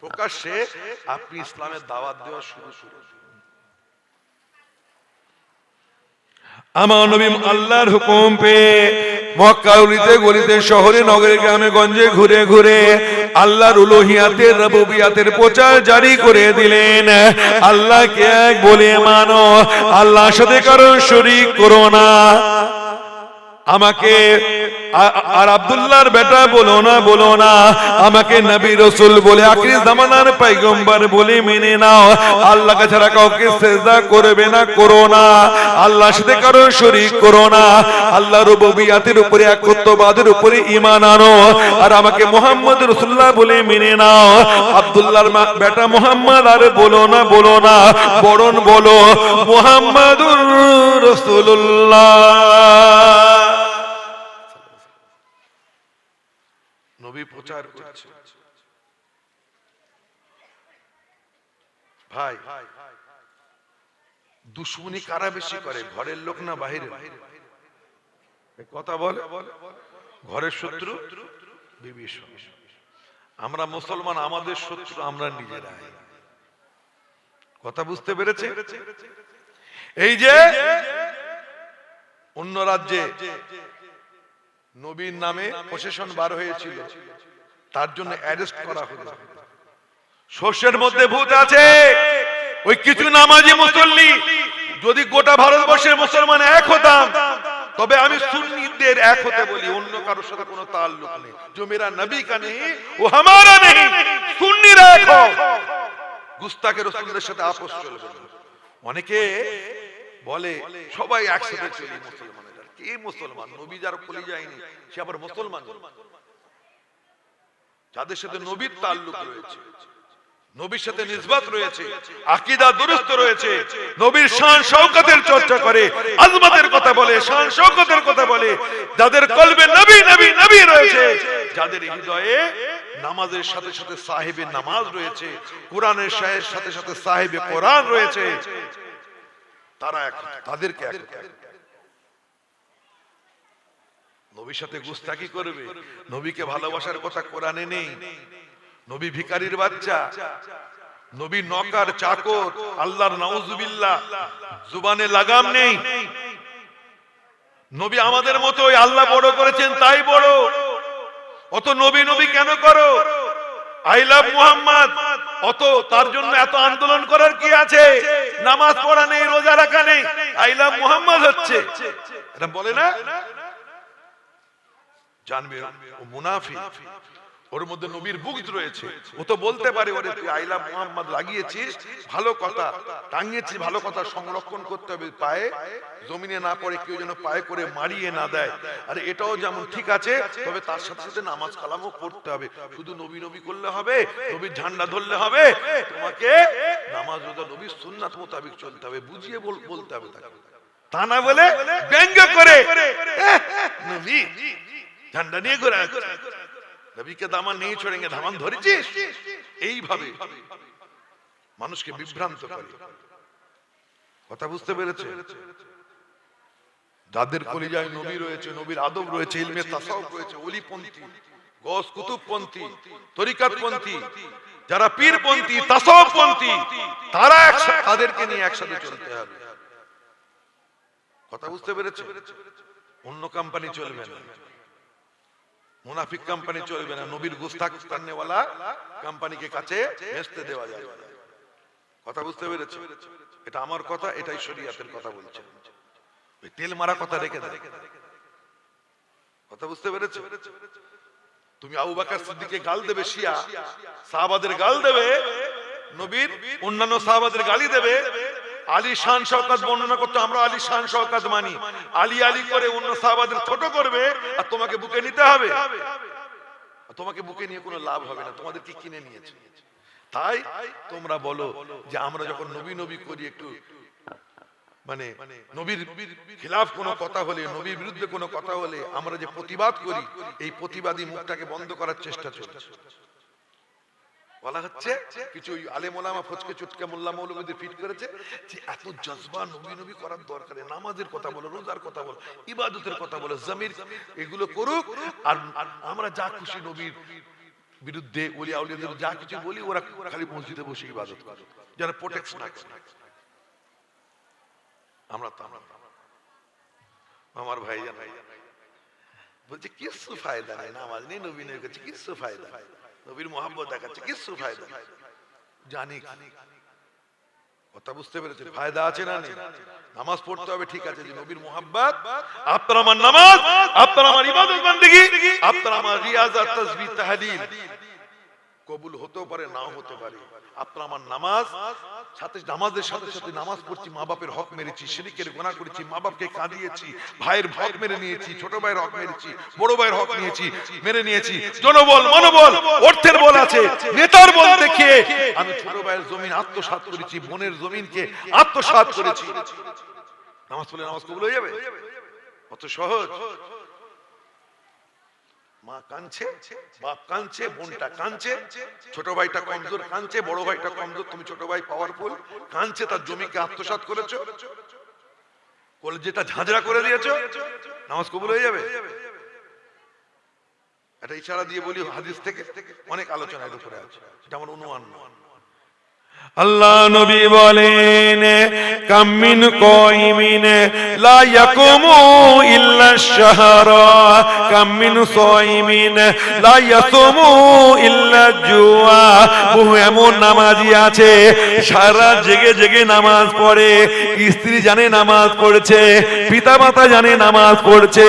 [SPEAKER 1] প্রকাশ্যে আপনি ইসলামের দাওয়াত দেওয়া শুরু করুন। আমার নবী আল্লাহর হুকুম পেয়ে মক্কার উলিতে গলিতে, শহরে নগরে, গ্রামে গঞ্জে ঘুরে ঘুরে আল্লাহর উলুহিয়াতের, রুবুবিয়াতের প্রচার জারি করে দিলেন। আল্লাহকে এক বলে মানো, আল্লাহর সাথে কারো শরীক করো না। আমাকে আর আব্দুল্লাহর বেটা বলো না, বলো না। আমাকে নবী রাসূল বলে, আখির জামানার পয়গম্বর বলে মেনে নাও। আল্লাহকে ছাড়া কাউকে সিজদা করবে না, করো না। আল্লাহর সাথে কারো শরীক করো না। আল্লাহর রুবুবিয়াতের উপরে, একত্ববাদের উপরে ঈমান আনো। আর আমাকে মুহাম্মদ রাসূলুল্লাহ বলে মেনে নাও। আব্দুল্লাহর বেটা মুহাম্মদ আর বলো না, বলো না, বরং বলো মুহাম্মাদুর রাসূলুল্লাহ। নবী প্রচার করছে। ভাই, দুশমনি কারা বেশি করে, ঘরের লোক না বাহিরে? কথা বলে, ঘরের শত্রু বিভীষণ। আমরা মুসলমান, আমাদের শত্রু আমরা নিজেরাই। কথা বুঝতে পেরেছে? এই যে অন্য রাজ্যে নবীর নামে প্রশাসন বার হয়েছিল, তার জন্য অ্যারেস্ট করা হলো। শস্যের মধ্যে ভূত আছে। ওই কিছু নামাজি মুসল্লি, যদি গোটা ভারতবর্ষের মুসলমান এক হতাম, তবে আমি সুন্নিদের এক হতে বলি, অন্য কারোর সাথে কোনো তাল্লুক নেই। जो मेरा नबी का नहीं वो हमारा नहीं, সুন্নিরা এক হও। গুস্তাখে রাসূলদের সাথে আপোষ চলবে না। অনেকে বলে সবাই একসাথে চলি মুসলমান। কে মুসলমান? নবী যার কলি যায়নি সে আবার মুসলমান? যাদের সাথে নবীর তাল্লুক রয়েছে, নবীর সাথে নিসবত রয়েছে, আকীদা দুরুস্ত রয়েছে, নবীর শান শওকতের চর্চা করে, আজমতের কথা বলে, শান শওকতের কথা বলে, যাদের কলবে নবী নবী নবী রয়েছে, যাদের হৃদয়ে নামাজের সাথে সাথে সাহেবে নামাজ রয়েছে, কোরআনের শায়ের সাথে সাথে সাহেবে কোরআন রয়েছে, তারা এক, তাদেরকে এক। নবীর সাথে গুস্তাখি করবে, নবীকে ভালোবাসার কথা কোরআনে নেই। নবী ভিখারির বাচ্চা, নবী নওকর চাকর, আল্লাহর নাউজুবিল্লাহ, জুবানে লাগাম নেই। নবী আমাদের মতোই, আল্লাহ বড় করেছেন তাই বড়। অত নবী নবী কেন করো? আই লাভ মুহাম্মদ, অত তার জন্য এত আন্দোলন করার কি আছে? নামাজ পড়া নেই, রোজা রাখা নেই, আই লাভ মুহাম্মদ হচ্ছে, এটা বলে না? জানবে ও মুনাফিক, ওর মধ্যে নবীর বুগদ রয়েছে। ও তো বলতে পারে ওরে তুই আই লাভ মুহাম্মদ লাগিয়েছিস, ভালো কথা টাঙিয়েছিস, ভালো কথা সংরক্ষণ করতে হবে পায়ে, জমিনে না পড়ে কেউ যেন পায়ে করে মারিয়ে না দেয়। আর এটাও যেমন ঠিক আছে, তবে তার সাথে সাথে নামাজ কালামও পড়তে হবে। শুধু নবী নবী করলে হবে, নবীর ঝান্ডা ধরলে হবে? তোমাকে নামাজ রোজা নবীর সুন্নাত মোতাবেক চলতে হবে, বুঝিয়ে বলতে হবে তাকে, তা না বলে ব্যঙ্গ করে নবী ঝান্ডা নিয়ে ঘোরা, নবীকে দামান নিয়ে ছোড়েঙ্গে, ধামান ধরেছিস, এইভাবে মানুষকে বিভ্রান্ত করে। কথা বুঝতে পেরেছে? যাদের কলিজায় নবী রয়েছে, নবীর আদব রয়েছে, ইলমে তাসাউফ রয়েছে, ওলিপন্থী, গস কুতুবপন্থী, তরিকাতপন্থী, যারা পীরপন্থী, তাসাউফপন্থী, তারা তাদেরকে নিয়ে একসাথে চলতে হবে। কথা বুঝতে পেরেছে? অন্য কোম্পানি চলবে না, মুনাফিক কোম্পানি চলবে না, নবীর গুস্তাখ করনেওয়ালা কোম্পানিকে কাছে ভেস্তে দেওয়া যাবে না। কথা বুঝতে পেরেছে? এটা আমার কথা, এটাই শরীয়তের কথা বলছে। ওই তেল মারা কথা রেখে দেয়। কথা বুঝতে পেরেছে? তুমি আবু বকর সিদ্দিককে গাল দেবে, শিয়া সাহাবাদের গাল দেবে, নবীর অন্যান্য সাহাবাদের গালি দেবে, আলী শান শওকত বর্ণনা করতে আমরা আলী শান শওকত মানি, আলী আলী করে অন্য সাহাবাদের ছোট করবে, আর তোমাকে বুকে নিতে হবে। তোমাকে বুকে নিয়ে কোনো লাভ হবে না, তোমাদের কি কিনে নিয়েছে। তাই তোমরা বলো যে আমরা যখন নবী নবী করি, একটু মানে নবীর খিলাফ কোনো কথা হলে, নবীর বিরুদ্ধে কোনো কথা হলে আমরা যে প্রতিবাদ করি, এই প্রতিবাদী মুখটাকে বন্ধ করার চেষ্টা চলছে। বলা হচ্ছে কিছু আলেম ওলামা ফচকে চুটকে মোল্লা মৌলবীদের ফিট করেছে যে এত জজবা নবী নবী করার দরকার, নামাজের কথা বলো, রোজার কথা বলো, ইবাদতের কথা বলো, জমির এগুলো করুক, আর আমরা যা খুশি নবীর বিরুদ্ধে ওলিয়া আউলিয়াদের যা কিছু বলি, ওরা খালি মসজিদে বসে ইবাদত করে, যারা প্রোটেক্ট না করে। আমরা তো আমার ভাই জানাই বলছে কিছু ফায়দা নেই, নামাজ নেই, নবী নবী করছে কিছু ফায়দা, নবীর মোহাম্মত দেখাচ্ছে কিছু ফায়দা। জানি কথা বুঝতে পেরেছে? ফায়দা আছে না নেই? নামাজ পড়তে হবে, ঠিক আছে, যে নবীর মোহাম্মত, আপনার আমার নামাজ, আপনার আমার ইবাদত বান্দেগি, আপনার আমার রিয়াজাত তাসবিহ তাহলিল কবুল হতেও পারে, নাও হতে পারে। আপনার আমার নামাজ, সাথে নামাজের সাথে সাথে নামাজ পড়ছি, মা বাপের হক মেরেছি, শিরকের গুনাহ করেছি, মা বাপকে কাঁদিয়েছি, ভাইয়ের হক মেরে নিয়েছি, ছোট ভাইয়ের হক মেরেছি, বড় ভাইয়ের হক নিয়েছি, মেরে নিয়েছি, জনবল মনোবল অর্থের বল আছে, নেতার বল দেখিয়ে আমি ছোট ভাইয়ের জমিন আত্মসাৎ করেছি, বোনের জমিনকে আত্মসাৎ করেছি। নামাজ পড়লে নামাজ কবুল হয়ে যাবে? অত সহজ? মা কাঁদছে, বাপ কাঁদছে, বোনটা কাঁদছে, ছোট ভাইটা কমজোর কাঁদছে, বড় ভাইটা কমজোর, তুমি ছোট ভাই পাওয়ারফুল কাঁদছে, তার জমিকে আত্মসাৎ করেছো, কলেজেটা ঝাঁঝরা করে দিয়েছো, নামাজ কবুল হয়ে যাবে? এটা ইশারা দিয়ে বলি, হাদিস থেকে অনেক আলোচনা এর উপরে আছে, এটা আমার অনুমান নয়। আল্লাহ নবী বলেন কামিন কয়মিন লা ইয়াকুমু ইল্লা শাহরা কামিন সাইমিন লা ইয়াসুমু ইল্লা জুয়া। বহু এমন নামাজি আছে সারা জেগে জেগে নামাজ পড়ে, স্ত্রী জানে নামাজ পড়ছে, পিতা মাতা জানে নামাজ পড়ছে,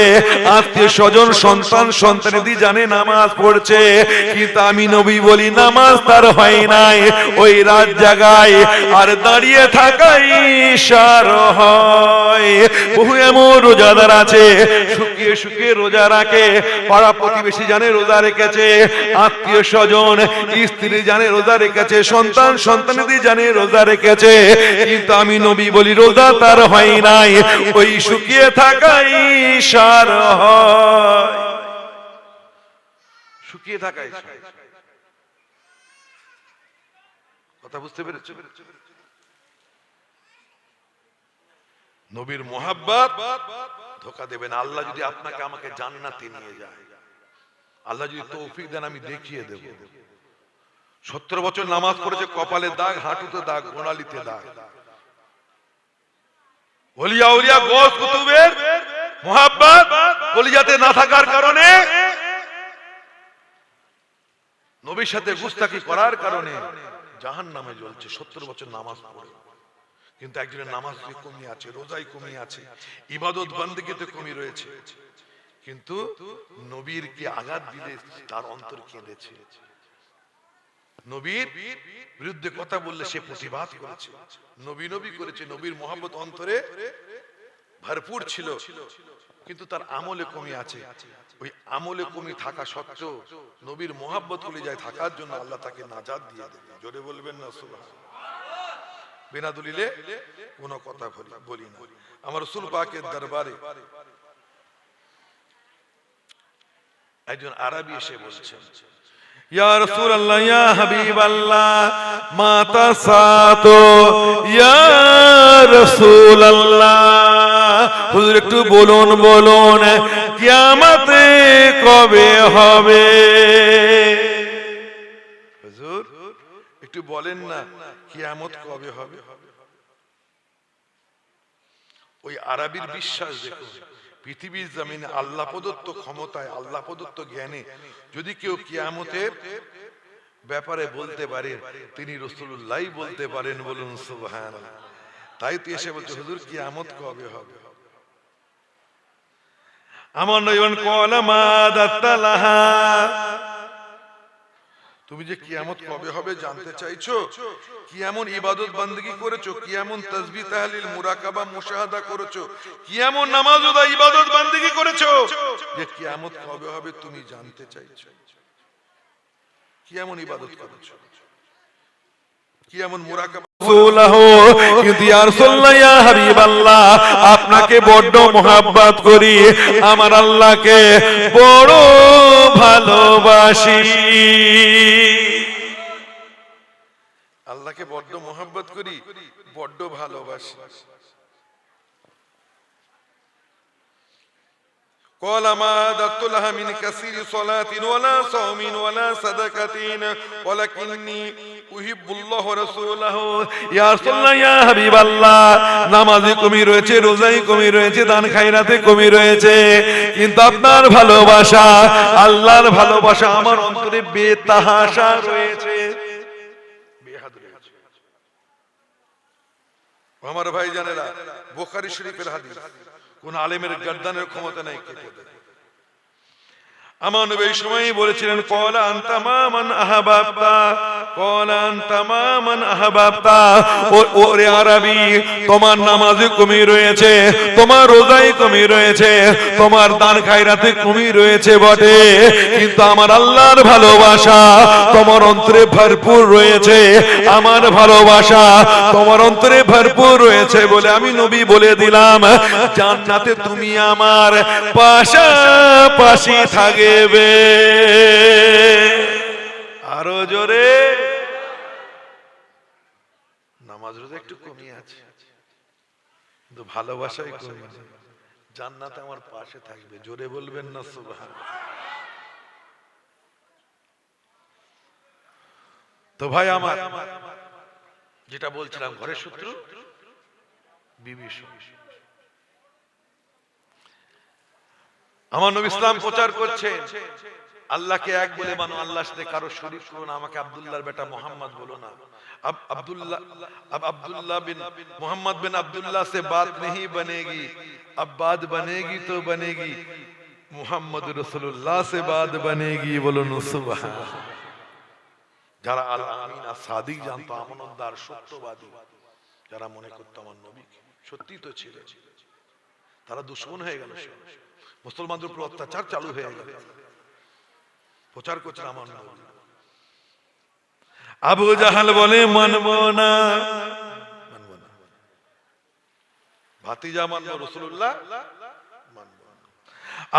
[SPEAKER 1] আত্মীয় স্বজন সন্তান সন্তানাদি জানে নামাজ পড়ছে, কিন্তু আমি নবী বলি নামাজ তার হয় নাই, ওই রাত জায়গায় আর দাঁড়িয়ে থাকাই ইশার হয়। বহু এমন রোজাদার আছে শুকিয়ে শুকিয়ে রোজা রাখে, পাড়া প্রতিবেশী জানে রোজা রেখেছে, আত্মীয় স্বজন স্ত্রী জানে রোজা রেখেছে, সন্তান সন্তানাদি জানে রোজা রেখেছে, কিন্তু আমি নবী বলি রোজা তার হয় নাই, ওই শুকিয়ে থাকাই ইশার হয়। শুকিয়ে থাকাই কথা বুঝতে পেরেছ? নবীর মোহাব্বত ধোঁকা দেবেন। আল্লাহ যদি আপনাকে আমাকে জান্নাতে নিয়ে যায়, আল্লাহ যদি তৌফিক দেন, আমি দেখিয়ে দেব। 70 বছর নামাজ পড়েছে, কপালে দাগ, হাঁটুতে দাগ, গোড়ালিতে দাগ। ওলিয়া উলিয়া গৌস কুতুবের মোহাব্বত কলিজাতে না থাকার কারণে নবীর সাথে গুস্তাখি করার কারণে জাহান্নামে জ্বলছে 70 বছর নামাজ পড়ে, কিন্তু একজনের নামাজ কমই আছে, রোজাই কমই আছে, ইবাদত বান্দেগিতে কমই রয়েছে, কিন্তু নবীর কি আঘাত দিলে তার অন্তর কেঁদেছে, নবীর বিরুদ্ধে কথা বললে সে প্রতিবাদ করেছে, নবী নবী করেছে, নবীর মহব্বত অন্তরে ভরপুর ছিল, কিন্তু তার আমলে কমি আছে। ওই আমলে কমি থাকা সত্ত্বেও নবীর মহব্বত কলিজায় থাকার জন্য আল্লাহ তাকে নাজাত দিয়ে দেবে। জোরে বলবেন না সুবহানাল্লাহ। বিনা দলিলে কোনো কথা বলি না। আমার রাসূল পাকের দরবারে একজন আরবি এসে বলছেন, ইয়া রাসূলুল্লাহ, ইয়া হাবিবাল্লাহ, মাতা সাতো ইয়া রাসূলুল্লাহ, হুজুর একটু বলুন বলুন কিয়ামত কবে হবে? হুজুর একটু বলেন না কিয়ামত কবে হবে? ওই আরবির বিশ্বাস দেখুন, পৃথিবীর জমিনে আল্লাহ প্রদত্ত ক্ষমতায়, আল্লাহ প্রদত্ত জ্ঞানে যদি কেউ কিয়ামতের ব্যাপারে বলতে পারেন, তিনি রাসূলুল্লাহ বলতে পারেন। বলুন সুবহানাল্লাহ। তাই তো এসে বলছে, হুজুর কিয়ামত কবে হবে? আমার নবী কওলা মা দাতালাহা, তুমি যে কিয়ামত কবে হবে জানতে চাইছো, কি এমন ইবাদত বান্দেগি করেছো, কি এমন তাসবিহ তাহলিল মুরাকাবা মুশাহাদা করেছো, কি এমন নামাজ ও ইবাদত বান্দেগি করেছো যে কিয়ামত কবে হবে তুমি জানতে চাইছো? কি এমন ইবাদত করেছো, কি এমন মুরাকাবা? কিন্তু ইয়া রাসূলুল্লাহ, ইয়া হাবিবাল্লাহ, আপনাকে বড় মোহাব্বত করি, আমার আল্লাহকে বড় ভালোবাসি, আল্লাহকে বড় মোহাব্বত করি, বড় ভালোবাসি। قال ما عددت لها من كثير صلاة ولا صوم ولا صدقة ولكني أحب الله ورسوله। ইয়া রাসূলুল্লাহ, ইয়া হাবিবাল্লাহ, নামাজে কমি রয়েছে, রোজায় কমি রয়েছে, দান খায়রাতে কমি রয়েছে, কিন্তু আপনার ভালোবাসা, আল্লাহর ভালোবাসা আমার অন্তরে বেতাহাশা রয়েছে, বেহাদ রয়েছে। আমার ভাই জানেরা, বুখারী শরীফের হাদিস, কোন আলেমের গর্দানের ক্ষমতা নাই কেটে দেয়। আমার নবী এই সময়ই বলেছিলেন, ক্বালা আনতা মান আহাবাবতা, ক্বালা আনতা মান আহাবাবতা। ওরে আরবি, তোমার নামাজে কমি রয়েছে, তোমার রোজায় কমি রয়েছে, তোমার দান খায়রাতে কমি রয়েছে বটে, কিন্তু আমার আল্লাহর ভালোবাসা তোমার অন্তরে ভরপুর রয়েছে, আমার ভালোবাসা তোমার অন্তরে ভরপুর রয়েছে বলে আমি নবী বলে দিলাম, জান্নাতে তুমি আমার পাশাপাশি থাকবে। আরো জোরে। নামাজ রোজা একটু কমই আছে, কিন্তু ভালোবাসাই কমই, জান্নাতে আমার পাশে থাকবে। জোরে বলবেন না সুবহানাল্লাহ। তো ভাই আমার, যেটা বলছিলাম, ঘরের শত্রু বিভীষণ। আমার নবী ইসলাম প্রচার করছে, আল্লাহকে এক বলে মানো, আল্লাহর সাথে কারো শরীক করো না, আমাকে আব্দুল্লাহর বেটা মোহাম্মদ বলো না। अब्दुल्ला बिन मोहम्मद बिन अब्दुल्ला से बात नहीं बनेगी, अब बात बनेगी तो बनेगी मोहम्मद रसूलुल्लाह से बात बनेगी। बोलो सुभान। যারা আল আমিন আর সাদিক জানতো, আমানতদার, সত্যবাদী, যারা মনে করতো আমার নবী সত্যি তো ছিল, তারা দুশমন হয়ে গেল, মুসলমানদের উপর অত্যাচার চালু হয়ে গেল, প্রচার করছেন আমার নবী। আবু জাহাল বলে মানব না, ভাতিজা মানব, রাসূলুল্লাহ মানব না।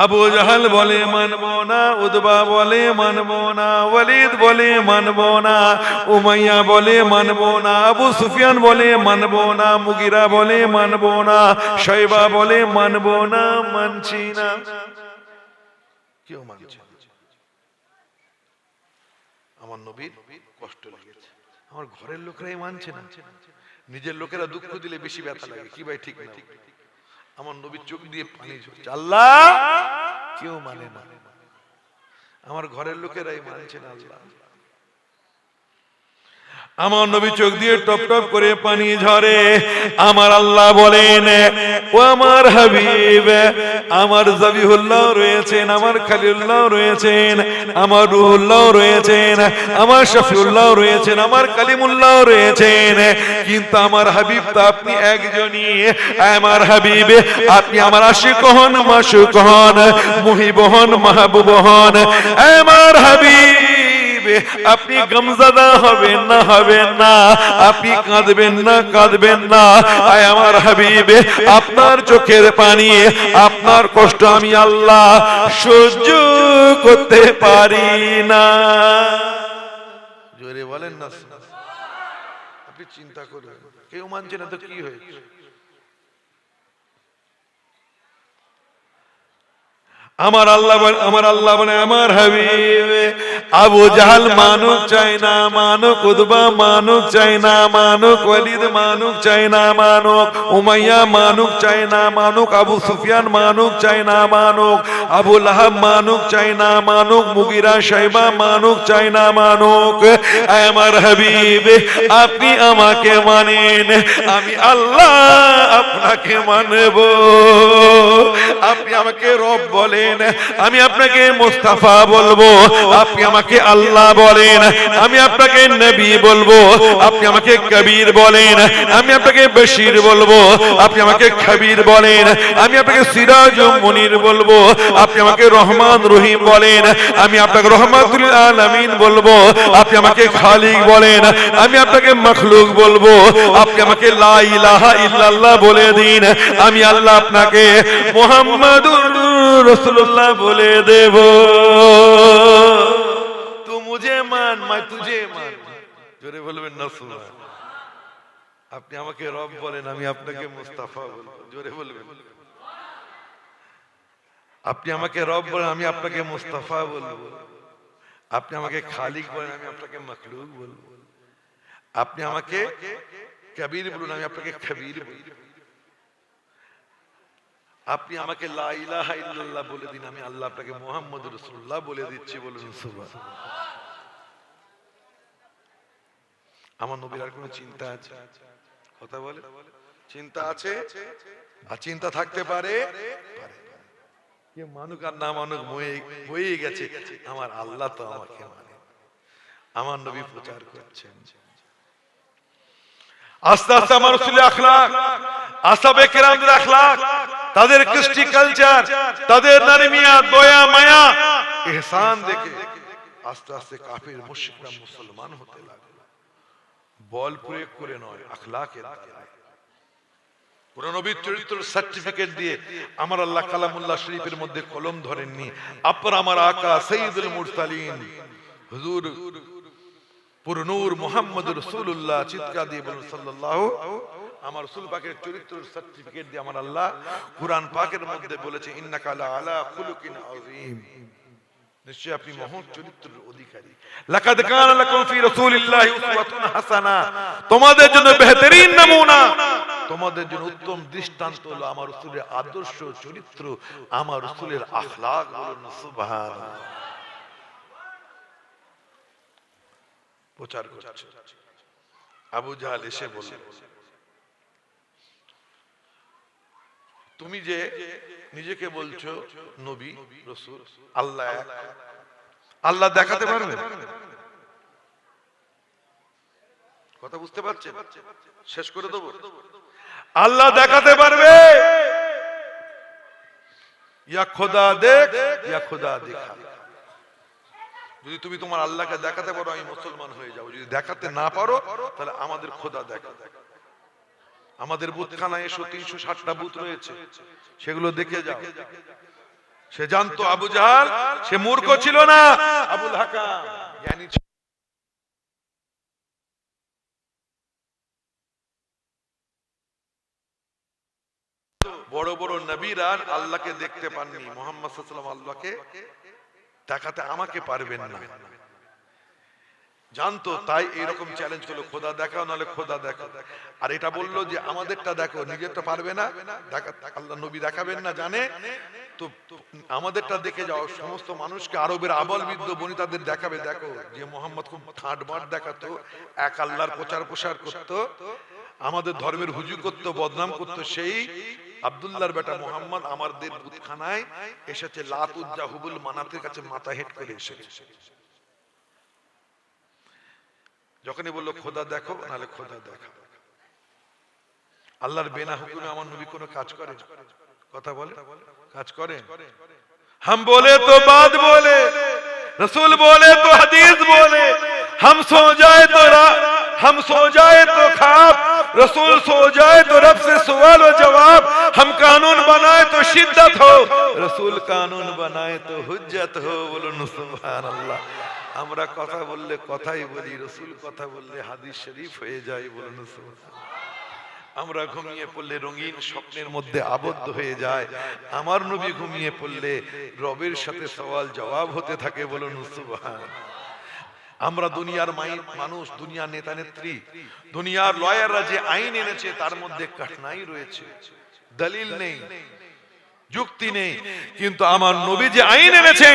[SPEAKER 1] আবু জাহাল বলে মানব না, উতবা বলে মানব না, ওয়ালিদ বলে মানব না, উমাইয়া বলে মানব না, আবু সুফিয়ান বলে মানব না, মুগিরা বলে মানব না, শাইবা বলে মানব না, মানছি না, কেউ মানছে না। আমার নবীর কষ্ট লেগেছে, আমার ঘরের লোকেরাই মানছে না, নিজের লোকেরা দুঃখ দিলে বেশি ব্যথা লাগে। কি ভাই ঠিক না? আমার নবীর চোখ দিয়ে পানি ঝরছে, আল্লাহ কেউ মানে না, আমার ঘরের লোকেরাই মানছে না, আল্লাহ আমার নবী চোখ দিয়ে টপ টপ করে পানি ঝরে। আমার আল্লাহ বলেন, ও আমার হাবিব, আমার জবিহুল্লাহ রয়েছেন, আমার খলিলুল্লাহ রয়েছেন, আমার রুহুল্লাহ রয়েছেন, আমার শফিউল্লাহ রয়েছেন, আমার কালিমুল্লাহ রয়েছেন, কিন্তু আমার হাবিব তো আপনি একজনই। আমার হাবিব, আপনি আমার আশিক হন, মাশুক হন, মুহিব হন, মাহবুব হন। আমার হাবিব, আপনি গমজাদা হবেন না, হবেন না, আপনি কাঁদবেন না, কাঁদবেন না। আয় আমার হাবিব, আপনার চোখের পানি, আপনার কষ্ট আমি আল্লাহ সহ্য করতে পারি না। জোরে বলেন না। আপনি চিন্তা করবেন, কেউ মানছে না তো কি হয়েছে? আমার আল্লাহ বলে, আমার হাবিব, আবু জাহাল মানুক চাই না, মানুক উতবা মানুক চাই না, মানুক ওয়ালিদ মানুক চাই না, মানুক উমাইয়া মানুক চাই না, মানুক আবু সুফিয়ান মানুক চাই না, মানুক আবু লাহাব মানুক চাই না, মানুক মুগিরা শাইবা মানুক চাই না, মানুক। আমার হাবিব, আপনি আমাকে মানেন, আমি আল্লাহ আপনাকে মানব। আপনি আমাকে রব বলেন, আমি আপনাকে মুস্তাফা বলবো। আপনি আমাকে আল্লাহ বলেন, আমি আপনাকে নবী বলবো। আপনি আমাকে কবির বলেন, আমি আপনাকে বশির বলবো। আপনি আমাকে খবীর বলেন, আমি আপনাকে সিরাজ ও মুনির বলবো। আপনি আমাকে রহমান রহিম বলেন, আমি আপনাকে রহমাতুল আলামিন বলবো। আপনি আমাকে খালিক বলেন, আমি আপনাকে মখলুক বলবো। আপনি আমাকে লা ইলাহা ইল্লাল্লাহ বলে দিন, আমি আল্লাহ আপনাকে মুহাম্মাদুর রাসূলুল্লাহ বলে দেব। তু মুঝে মান, मैं तुझे मान। জোরে বলবেন না সুবহান। আপনি আমাকে রব বলেন, আমি আপনাকে মুস্তাফা বলবো। জোরে বলবেন। আপনি আমাকে রব বলেন, আমি আপনাকে মুস্তাফা বলবো। আপনি আমাকে খালিক বলেন, আমি আপনাকে মখলুক বলবো। আপনি আমাকে কবির বলুন, আমি আপনাকে খবীর বলবো। আপনি আমাকে লা ইলাহা ইল্লাল্লাহ বলে দিন, আমি আল্লাহ আপনাকে মুহাম্মদুর রাসূলুল্লাহ বলে দিচ্ছি। বলুন সুবহান। আমার নবীর আর কোনো চিন্তা আছে? কথা বলে, চিন্তা আছে? আর চিন্তা থাকতে পারে? কে মানুক আর না মানুক হয়ে গেছে, আমার আল্লাহ তো আমাকে মানে। আমার নবী প্রচার করছেন। আস্তে আস্তে আমার রাসূলের আখলাক, আসহাবে কেরামদের আখলাক, তাদের কৃষ্টি কালচার, তাদের নারমিয়া, দয়া, মায়া, ইহসান দেখে আস্তে আস্তে কাফির মুশরিকরা মুসলমান হতে লাগলো। বল প্রয়োগ করে নয়, আখলাকের দ্বারা। কোন নবীর চরিত্র সার্টিফিকেট দিয়ে আমার আল্লাহ কালামুল্লাহ শরীফের মধ্যে কলম ধরেননি। আপনার আমার আকা সাইয়্যিদুল মুরসালিন হুজুর পুর নূর মুহাম্মদুর রাসূলুল্লাহ, চিৎকার দিয়ে বলুন সাল্লাল্লাহু। আমার রাসূল পাকের চরিত্রের সার্টিফিকেট দিয়ে আমার আল্লাহ কুরআন পাকের মধ্যে বলেছে, ইন্নাকা আলা খুলুকিন আযীম। নিশ্চয় আপনি মহান চরিত্রের অধিকারী। লাকাদ কানা লাকুম ফি রাসূলিল্লাহি উসওয়াতুন হাসানাহ, তোমাদের জন্য বেহতরিন নমুনা, তোমাদের জন্য উত্তম দৃষ্টান্ত হলো আমার রাসূলের আদর্শ চরিত্র, আমার রাসূলের আখলাক। বলুন সুবহানাল্লাহ। প্রচার করছে। আবু জাহাল এসে বলল, তুমি যে নিজেকে বলছো নবী রাসূল, আল্লাহ এক, আল্লাহ দেখাতে পারবে? কথা বুঝতে পারছেন? শেষ করে দেবো। আল্লাহ দেখাতে পারবে? ইয়া খোদা দেখ, ইয়া খোদা দেখা। যদি তুমি তোমার আল্লাহকে দেখাতে পারো, আমি মুসলমান হয়ে যাবো। যদি দেখাতে না পারো, তাহলে আমাদের খোদা দেখা। আমাদের বুতখানায় 160টা বুত রয়েছে, সেগুলো দেখে যাও। সে জানতো আবু জাহাল, সে মূর্খ ছিল না, আবুল হাকাম জ্ঞানী ছিল। বড় বড় নবীরা আল্লাহকে দেখতে পাননি, মুহাম্মদ সাল্লাল্লাহু আলাইহি ওয়াসাল্লাম আল্লাহকে দেখাতে আমাকে পারবেন না। জানতো, তাই এরকম চ্যালেঞ্জ করলো, খোদা দেখাও নাহলে খোদা দেখো। আর এটা বললো যে আমাদেরটা দেখো, নিজেরটা পারবে না, আল্লাহ নবী দেখাবেন না জানে, তো আমাদেরটা দেখে যাও। সমস্ত মানুষকে, আরবের আবল বৃদ্ধ বনিতাদের দেখাবে, দেখো যে মোহাম্মদ খুব ঠাট বাট দেখাতো, এক আল্লাহর প্রচার প্রসার করতো, আমাদের ধর্মের হুজুর করতো, বদনাম করতো, সেই আব্দুল্লাহর বেটা মোহাম্মদ আমাদের বুতখানায় এসেছে, লাত উজ্জা হুবুল মানাতের কাছে মাথা হেট করে এসেছে। যখনই বললো খোদা দেখো নাহলে খোদা দেখো, আল্লাহর বিনা হুকুমে আমার নবী কোনো কাজ করে? কথা বলে? কাজ করে? हम बोले तो बात बोले, रसूल बोले तो हदीस बोले, हम सो जाए तो ख्वाब, रसूल सो जाए तो रब से सवाल और जवाब, हम कानून बनाए तो शिद्दत हो, रसूल कानून बनाए तो हुज्जत हो। बोलो सुभान अल्लाह। আমরা কথা বললে কথাই বলি, রসুল কথা বললে হাদিস শরীফ হয়ে যায়। বলুন সুবহান। আমরা ঘুমিয়ে পড়লে রঙিন স্বপ্নের মধ্যে আবদ্ধ হয়ে যায়, আমার নবী ঘুমিয়ে পড়লে রবের সাথে সওয়াল জবাব হতে থাকে। বলুন সুবহান। আমরা দুনিয়ার মানুষ, দুনিয়ার নেতা নেত্রী, দুনিয়ার লয়াররা যে আইন এনেছে তার মধ্যে কাঠনাই রয়েছে, দলিল নেই, যুক্তি নেই, কিন্তু আমার নবী যে আইন এনেছে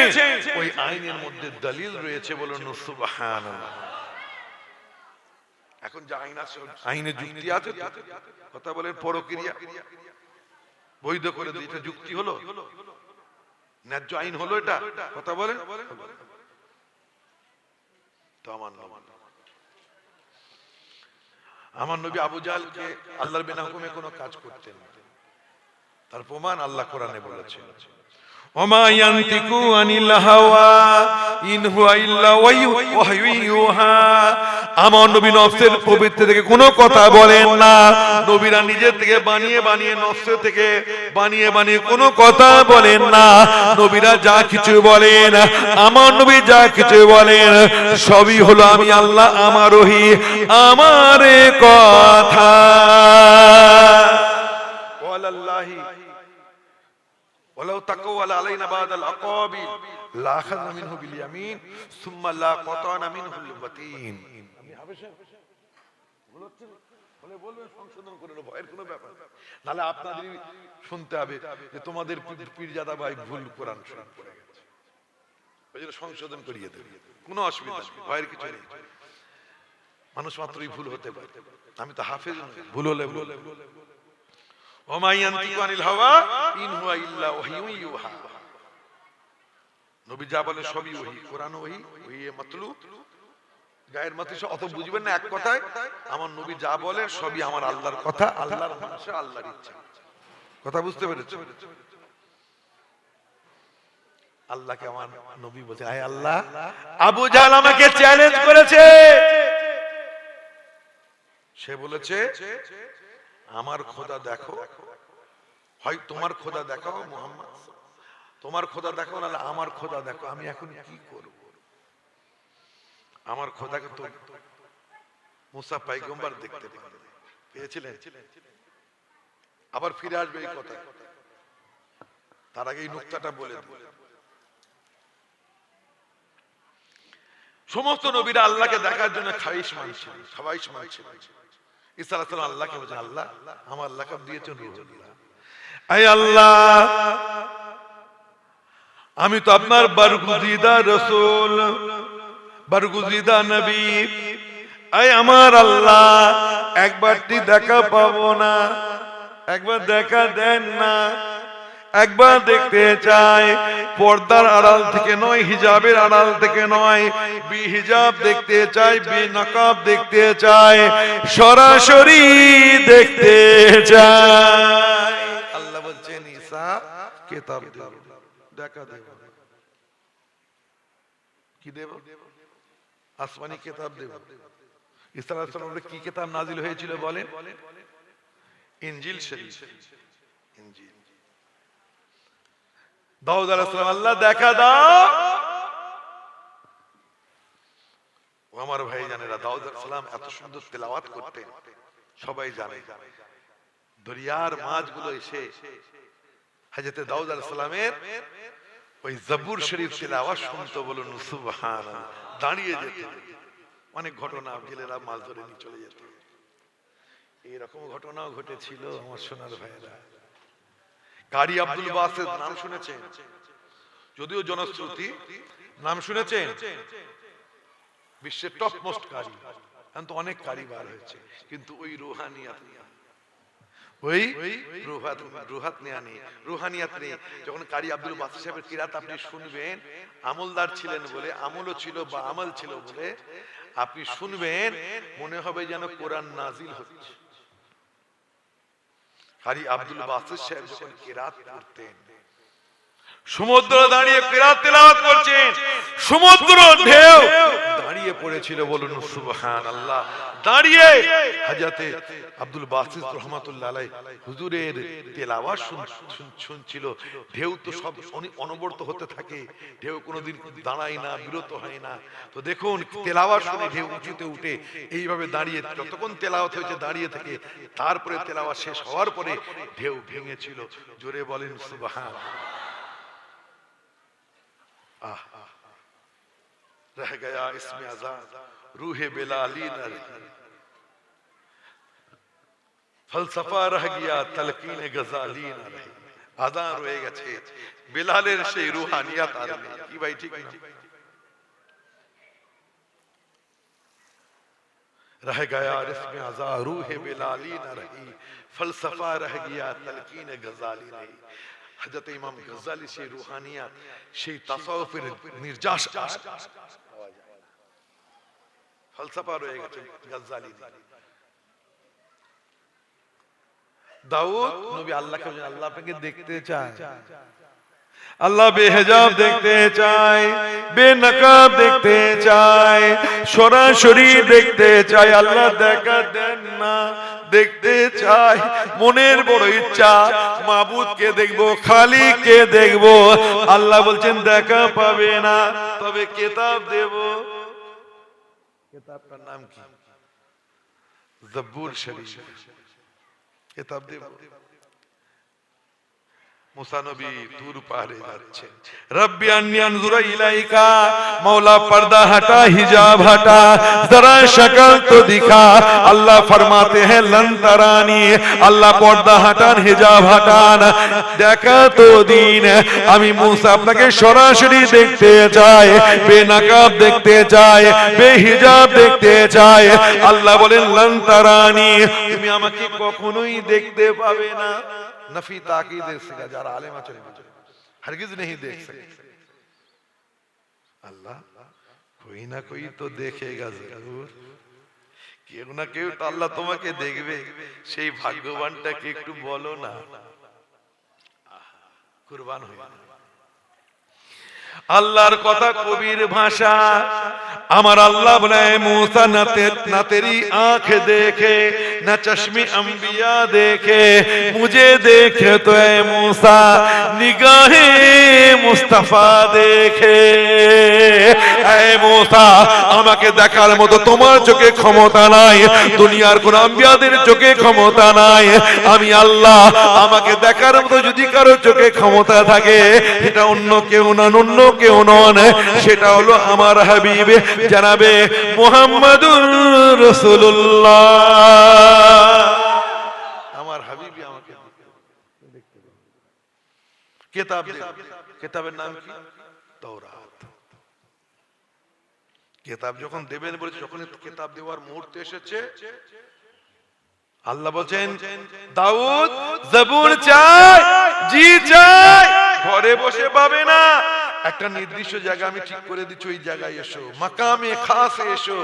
[SPEAKER 1] ওই আইনের মধ্যে দলিল রয়েছে। বলুন সুবহানাল্লাহ। এখন যে আইন আছে, আইনে যুক্তি আছে। কথা বলেন, পরক্রিয়া বৈধ করে দিতে যুক্তি হলো, ন্যায্য আইন হলো এটা? কথা বলেন। তো আমার নবী আবু জাহলকে আল্লাহর বিনা হুকুমে কোনো কাজ করতেন না, তার প্রমাণ আল্লাহ কোরআনে বলেছেন, ওমা ইয়ানতিকু আনিল হাওয়া ইন হুয়া ইল্লা ওয়াহয়ু ইউহা। আমার নবী নফসের প্রবৃত্তি থেকে কোনো কথা বলেন না, নবীরা নিজের থেকে বানিয়ে বানিয়ে, নফসের থেকে বানিয়ে বানিয়ে কোনো কথা বলেন না। নবীরা যা কিছু বলেন, আমার নবী যা কিছু বলেন, সবই হলো আমি আল্লাহ, আমার ওহী, আমার কথা। ওয়ালাল্লাহি ولو تقول علينا بعض الاقاويل لاخذنا منه باليمين ثم لا قطعنا منه الوتين। আমি হাবেশা বলে বলবেন, সংশোধন করে নেব, এর কোনো ব্যাপার না, নালে আপনাদেরই শুনতে হবে যে তোমাদের পীরজাদা ভাই ভুল কোরআন শরীফ পড়ে গেছে, ওই জন্য সংশোধন করিয়ে দেবে, কোনো অসুবিধা নেই, ভয়ের কিছু নেই। মানুষ মাত্রই ভুল হতে পারে, আমি তো হাফেজ নই, ভুল হলে বলে। ওমা ইয়ানতিকু আনিল হাওয়া ইন হুয়া ইল্লা ওয়াহয়ু ইউহা। নবী যা বলেন সবই ওহী, কোরআন ওহী, ওহী মাতলু, গায়ের মাতলু, অত বুঝবেন না। এক কথায় আমার নবী যা বলেন সবই আমার আল্লাহর কথা, আল্লাহর ভাষা, আল্লাহর ইচ্ছা। কথা বুঝতে পেরেছেন? আল্লাহকে আমার নবী বলছে, আয় আল্লাহ, আবু জাহল আমাকে চ্যালেঞ্জ করেছে, সে বলেছে আমার খোদা দেখো, হয় তোমার খোদা দেখাও মুহাম্মদ, তোমার খোদা দেখো নাহলে আমার খোদা দেখো। আমি এখন কি করব? আমার খোদাকে তো মুসা পয়গম্বর দেখতে পেয়েছিলেন, আবার ফিরে আসবে এই কথা। তার আগে এই নুকতাটা বলে দিই, সমস্ত নবীরা আল্লাহকে দেখার জন্য খাওয়াইশ মানছিলেন। ঈসা আলাইহিস সালাম আল্লাহকে বলেন, আল্লাহ আমার লাকাব দিয়েছেন রুহুল্লাহ, আয় আল্লাহ আমি তো আপনার বরগুজিদা রাসূল, বরগুজিদা নবী, আয় আমার আল্লাহ একবারটি দেখা পাবো না, একবার দেখা দেন না, একবার দেখতে চাই। পর্দার আড়াল থেকে নয়, হিজাবের আড়াল থেকে নয়, বিহিজাব দেখতে চাই, বিনকাব দেখতে চাই, সরাসরি দেখতে চাই। আল্লাহ বলছেন, ঈসা কিতাব দেব, দেখা দেব। কি দেব? আসমানি কিতাব দেব। ঈসা আলাইহিস সালামের কি কিতাব নাজিল হয়েছিল বলেন? ইনজিল শরীফ, ইনজিল। দাউদ আলাইহিস সালাম, আল্লাহ দেখা দাও। ও আমার ভাই জানেরা, দাউদ আলাইহিস সালাম এত সুন্দর তেলাওয়াত করতেন, সবাই জানে। দরিয়ার মাছগুলো এসে হযরত দাউদ আলাইহিস সালামের ওই জবুর শরীফ তেলাওয়াত শুনতো। বলুন সুবহানাল্লাহ। দাঁড়িয়ে যেত, অনেক ঘটনা, জেলেরা মাছ ধরে নিয়ে চলে যেত। এইরকম ঘটনাও ঘটেছিল আমার সোনার ভাইয়েরা। কারি আব্দুল বাসেত নাম শুনেছেন? যদিও জনশ্রুতি, নাম শুনেছেন? বিশ্বের টপ মোস্ট কারি, এখন তো অনেক কারি বার হয়েছে, কিন্তু ওই রুহানিয়াত যখন কারি আব্দুল বাসেত সাহেবের কিরাত আপনি শুনবেন, আমলদার ছিলেন বলে, আমলও ছিল বা আমল ছিল বলে আপনি শুনবেন, মনে হবে যেন কোরআন নাজিল হচ্ছে। কারি আব্দুল বাসেত সাহেব যখন কিরাত করতেন, সমুদ্র দাঁড়িয়ে কিরাত তেলাওয়াত করছেন, সমুদ্র ঢেউ দাঁড়িয়ে পড়েছিল, বলুন সুবহানাল্লাহ। দাঁড়িয়ে হযরতে আব্দুল বাসিত রাহমাতুল্লাহ আলাইহি হুজুরের তেলাওয়াত শুনছিল। ঢেউ তো সব অনবরত হতে থাকে, ঢেউ কোনোদিন দাঁড়ায় না, বিরত হয় না। তো দেখুন তেলাওয়াত শুনে ঢেউ উঁচুতে উঠে এইভাবে দাঁড়িয়ে, যতক্ষণ তেলাওয়াত হয়েছে দাঁড়িয়ে থেকে, তারপরে তেলাওয়াত শেষ হওয়ার পরে ঢেউ ভেঙেছিল। জোরে বলেন সুবহানাল্লাহ। रह गया इसमें आजाद रूहे बेलाली न रही, फलसफा रह गया तलकीन गजाली न रही। আজান রয়ে গেছে, বেলালের সেই রুহানিয়াত আর নেই। কি ভাই ঠিক না? रह गया इसमें आजाद रूहे बेलाली न रही, फलसफा रह गया तलकीन गजाली न रही। হযরত ইমাম গজ্জালী সেই রুহানিয়াত, সেই তাসাউফের নির্যাস ফলসফা রয়ে গেছে গজ্জালী। দাউদ নবী আল্লাহকে বলেন, আল্লাহ আপনাকে দেখতে চায়, আল্লাহ বেহিজাব দেখতে চায়, বেনকাব দেখতে চায়, সরাসরি দেখতে চায়। আল্লাহ দেখা দেন না, দেখতে চাই, মনের বড় ইচ্ছা, মাবুদকে দেখবো, খালিককে দেখবো। আল্লাহ বলছেন দেখা পাবে না, তবে কিতাব দেব। কিতাবটার নাম কি? জব্বুর শরীফ। কিতাব দেব। মুসা নবী তুর পাহাড়ে যাচ্ছেন, রব্বি আন্নী আনজুরা ইলাইকা, मौला पर्दा हटा, हिजाब हटा, जरा शक्ल तो दिखा। अल्लाह फरमाते हैं लन तरानी, अल्लाह पर्दा हटान, हिजाब हटान, देखा तो दीन। আমি মুসা আপনাকে সরাসরি দেখতে চাই, বেনকাব দেখতে চাই, বেহিজাব দেখতে চাই। আল্লাহ বলেন लन तरानी, তুমি আমাকে কখনোই দেখতে পাবে না। नफी ताकीद से जरा आलिम आचरण हरगिज नहीं देख सकते। अल्लाह कोई ना कोई तो देखेगा जरूर, কেউ না কেউ তো আল্লাহ তোমাকে দেখবে। সেই ভাগ্যবানটাকে একটু বলো না, কুরবান হয়ে। আল্লাহর কথা কবির ভাষা, আমার আল্লাহ বলে मूसा ना तेरी आंख देखे ना चश्मे अंबिया देखे, मुझे देखे तो ऐ मूसा निगाहे मुस्तफा देखे। ऐ मूसा আমাকে দেখার মতো তোমার চোখে ক্ষমতা নাই, দুনিয়ার কোন আম্বিয়াদের চোখে ক্ষমতা নাই। আমি আল্লাহ, আমাকে দেখার মতো যদি কারো চোখে ক্ষমতা থাকে, এটা অন্য কেউ না, অন্য কেউ নন, সেটা হলো আমার হাবিব জনাবে মুহাম্মাদুর রাসূলুল্লাহ। আমার হাবিবই আমাকে দেখতে দেবে। কিতাব দেবে। কিতাবের নাম কি? তাওরাত। কিতাব যখন দেবেন বলেছে, যখন কিতাব দেওয়ার মুহূর্ত এসেছে, আল্লাহ বলেন দাউদ জবুর চাই, জি চাই, ঘরে বসে পাবে না, একটা নির্দিষ্ট জায়গা আমি ঠিক করে দিচ্ছি, ওই জায়গায় এসো, মাকামে খাসে এসো,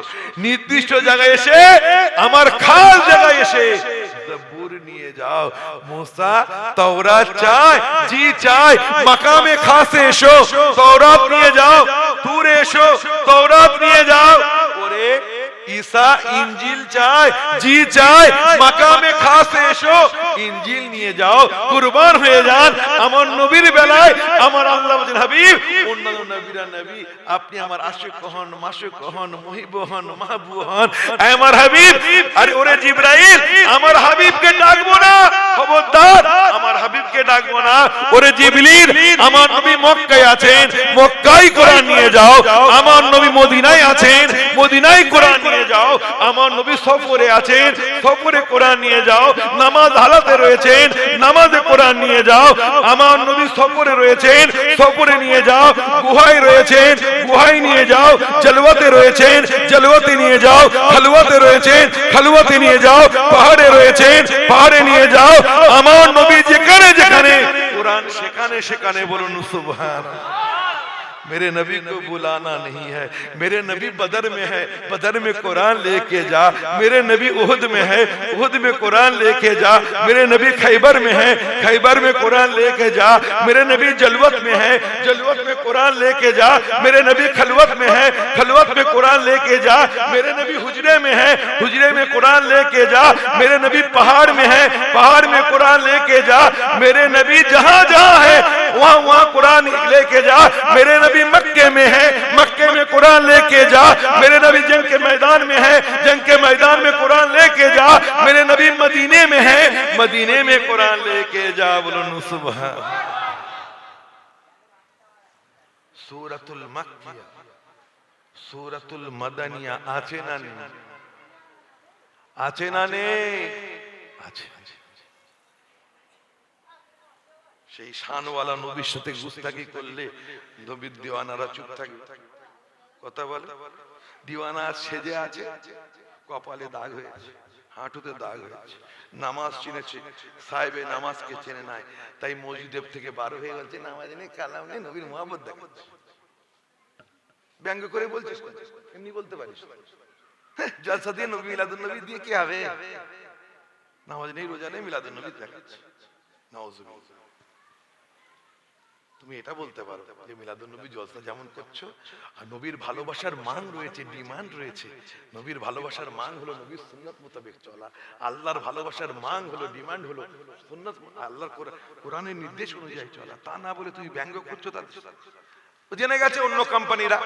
[SPEAKER 1] নির্দিষ্ট জায়গায় এসে, আমার খাস জায়গায় এসে জবুর নিয়ে যাও। মুসা তাওরাত চাই, জি চাই, মাকামে খাসে এসো, তাওরাত নিয়ে যাও, তুরে এসো, তাওরাত নিয়ে যাও। ওরে ঈসা ইনজিল চাই, জি চাই, মাকামে খাসে এসো, ইনজিল নিয়ে যাও, কুরবান হয়ে যান আমার নবীর বেলায়। আমার আল্লাহ বলেন হাবিব, অন্যান্য নবীরা নবী, আপনি আমার আশিক হন, মাশুক হন, মুহিব হন, মাহবুব হন, আমার হাবিব। আরে ওরে জিবরাইল, আমার হাবিবকে ডাকবো না, খবরদার আমার হাবিবকে ডাকবো না। ওরে জিবরিল, আমার নবী মক্কায় আছেন, মক্কায় কোরআন নিয়ে যাও। আমার নবী মদিনায় আছেন, মদিনায় কোরআন নিয়ে যাও। আমার নবী সফরে আছেন, সফরে কোরআন নিয়ে যাও। নামাজ হালাতে রয়েছেন, নামাজে কোরআন নিয়ে যাও। আমার নবী সফরে রয়েছেন, সফরে নিয়ে যাও। গুহায় রয়েছেন, গুহায় নিয়ে যাও। জলওয়াতে রয়েছেন, জলওয়াতে নিয়ে যাও। খালওয়াতে রয়েছেন, খালওয়াতে নিয়ে যাও। পাহাড়ে রয়েছেন, পাহাড়ে নিয়ে যাও। আমার নবী যেখানে যেখানে कुरान शेखाने शेखाने बोलो सुभान अल्लाह। मेरे नबी को बुलाना नहीं है, मेरे नबी बदर में है, बदर में कुरान लेके जा। मेरे नबी उहुद में है, उहुद में कुरान लेके जा। मेरे नबी खैबर में है, खैबर में कुरान लेके जा। मेरे नबी जलवत में है, जलवत में कुरान लेके जा। मेरे नबी खलवत में है, खलवत में कुरान लेके जा। मेरे नबी हुजरे में है, हुजरे में कुरान लेके जा। मेरे नबी पहाड़ में है, पहाड़ में कुरान लेके जा। मेरे नबी जहां जहां है वहां वहां कुरान लेके जा। मेरे नबी मक्के में है, मक्के में कुरान लेके जा। मेरे नबी जंग के मैदान में है, जंग के मैदान में कुरान लेके जा। मेरे नबी मदीने में है, मदीने में कुरान लेके जा। बोलो सुभान। सूरतुल मक्किया, सूरतुल मदनिया আছে না নেই? আছে না নেই? আছে। সেই শানওয়ালা নবীর সাথে গুস্তাখি করলে নবীর দিওয়ানারা চুপ থাকবে? কথা বলে। দিওয়ানা সেজে আছে, কপালে দাগ হয়েছে, হাঁটুতে দাগ হয়েছে, নামাজ চিনেছে, সাহেবে নামাজকে চেনে নাই, তাই মসজিদ থেকে বার হয়ে গেছে, নামাজ নেই, কালাম নেই, নবীর মুহাব্বত দেখাচ্ছে। ব্যঙ্গ করে বলছিস, এমনি বলতে পারিস। জলসা দিয়ে নবী মিলাদুন নবী দিয়ে কি হবে? নামাজ নেই, রোজা নেই, মিলাদুন নবী দেখাচ্ছে। নাউজুবিল্লাহ। তুমি এটা বলতে পারো যে মিলাদুন নবী জলসা যেমন করছো, আর নবীর ভালোবাসার মান রয়েছে, ডিমান্ড রয়েছে। নবীর ভালোবাসার মান হলো নবীর সুন্নাত মোতাবেক চলা। আল্লাহর ভালোবাসার মান হলো, ডিমান্ড হলো সুন্নাত, আল্লাহর কোরআনের নির্দেশ অনুযায়ী চলা। তা না বলে তুমি ব্যঙ্গ করছো। তার জেনে গেছে অন্য কোম্পানিরা,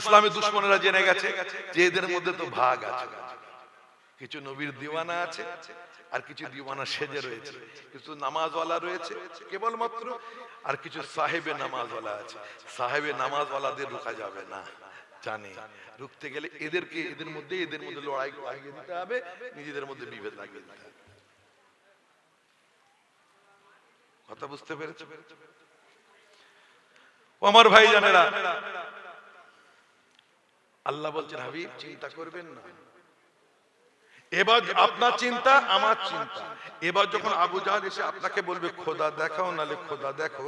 [SPEAKER 1] ইসলামের দুশমনেরা জেনে গেছে যে এদের মধ্যে তো ভাগ আছে। কিছু নবীর দিওয়ানা আছে, আর কিছু দিওয়ানা সেজে রয়েছে। কিছু নামাজওয়ালা রয়েছে কেবলমাত্র, আর কিছু সাহেবে নামাজওয়ালা আছে। সাহেবে নামাজওয়ালাদের রোকা যাবে না, জানে। রুখতে গেলে এদেরকে এদের মধ্যে লড়াই লাগিয়ে দিতে হবে, নিজেদের মধ্যে বিভেদ লাগিয়ে দিতে হবে। কথা বুঝতে পেরেছো? আমার ভাই জানেরা, আল্লাহ বলছেন হাবিব চিন্তা করবেন না। এবার আপনার চিন্তা আমার চিন্তা। এবার যখন আবু জাহেল এসে আপনাকে বলবে খোদা দেখাও, নালে খোদা দেখো,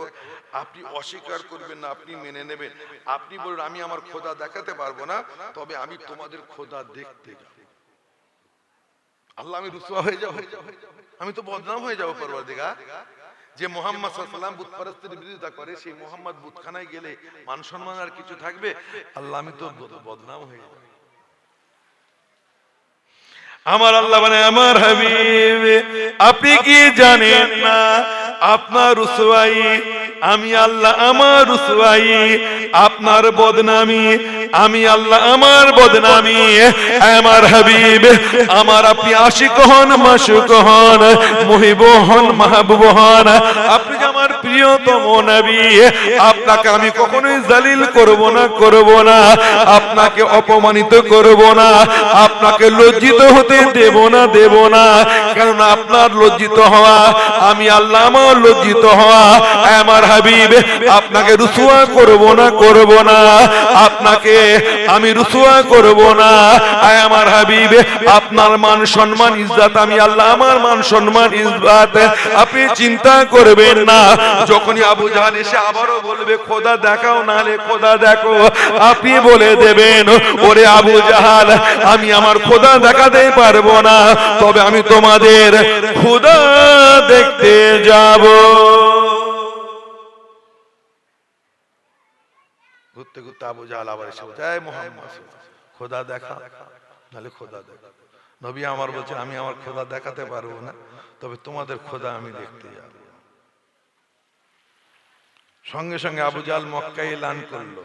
[SPEAKER 1] আপনি অস্বীকার করবেন না, আপনি মেনে নেবেন। আপনি বলবেন আমি আমার খোদা দেখাতে পারবো না, তবে আমি তোমাদের খোদা দেখতে যাব। আল্লাহ, আমি রুসওয়া হয়ে যাব, আমি তো বদনাম হয়ে যাবো পরওয়ারদিগার। যে মুহাম্মদ সাল্লাল্লাহু আলাইহি ওয়াসাল্লাম বুতপারস্তের বিরোধিতা করে, সেই মুহাম্মদ বুতখানায় গেলে মান সম্মান আর কিছু থাকবে? আল্লাহ, আমি তো বদনাম হয়ে যাব। আমার আল্লাহ মানে আমার হাবিব, আপনি কি জানেন না আপনার রুসওয়াই, আমি আল্লাহ আমার রুসওয়াই, আপনার বদনামি, আমি আল্লাহ আমার বদনামি। আমার হাবিব, আমার আপনি আশিক হন, মাশুক হন, মুহিব হন, মাহবুব হন, আপনি আমার প্রিয়তম নবী। আপনাকে আমি কখনোই জালিল করব না, করব না। আপনাকে অপমানিত করব না, আপনাকে লজ্জিত হতে দেব না, দেব না। কারণ আপনার লজ্জিত হওয়া, আমি আল্লাহ আমার লজ্জিত হওয়া। আমার হাবিব, আপনাকে রুসওয়া করব না, করব না। আপনাকে আমি রুসওয়া করব না। আমার হাবিব, আপনার মান সম্মান ইজ্জত, আমি আল্লাহ আমার মান সম্মান ইজ্জত আপনি চিন্তা করবেন না। যখনই আবু জাহেল এসে আবারও বলবে খোদা দেখাও, নালে খোদা দেখো, আপনি বলে দেবেন ওরে আবু জাহেল, আমি আমার খোদা দেখাতে পারবো না, তবে আমি তোমাদের খোদা দেখতে যাব। ঘুরতে ঘুরতে আবু জাহেল আবার এসে বলছে মুহাম্মদ খোদা দেখা, নালে খোদা দেখা। নবী আমার বলছেন আমি আমার খোদা দেখাতে পারবো না, তবে তোমাদের খোদা আমি দেখতে যাব। সঙ্গে সঙ্গে আবু জাহেল মক্কায় এলান করলো।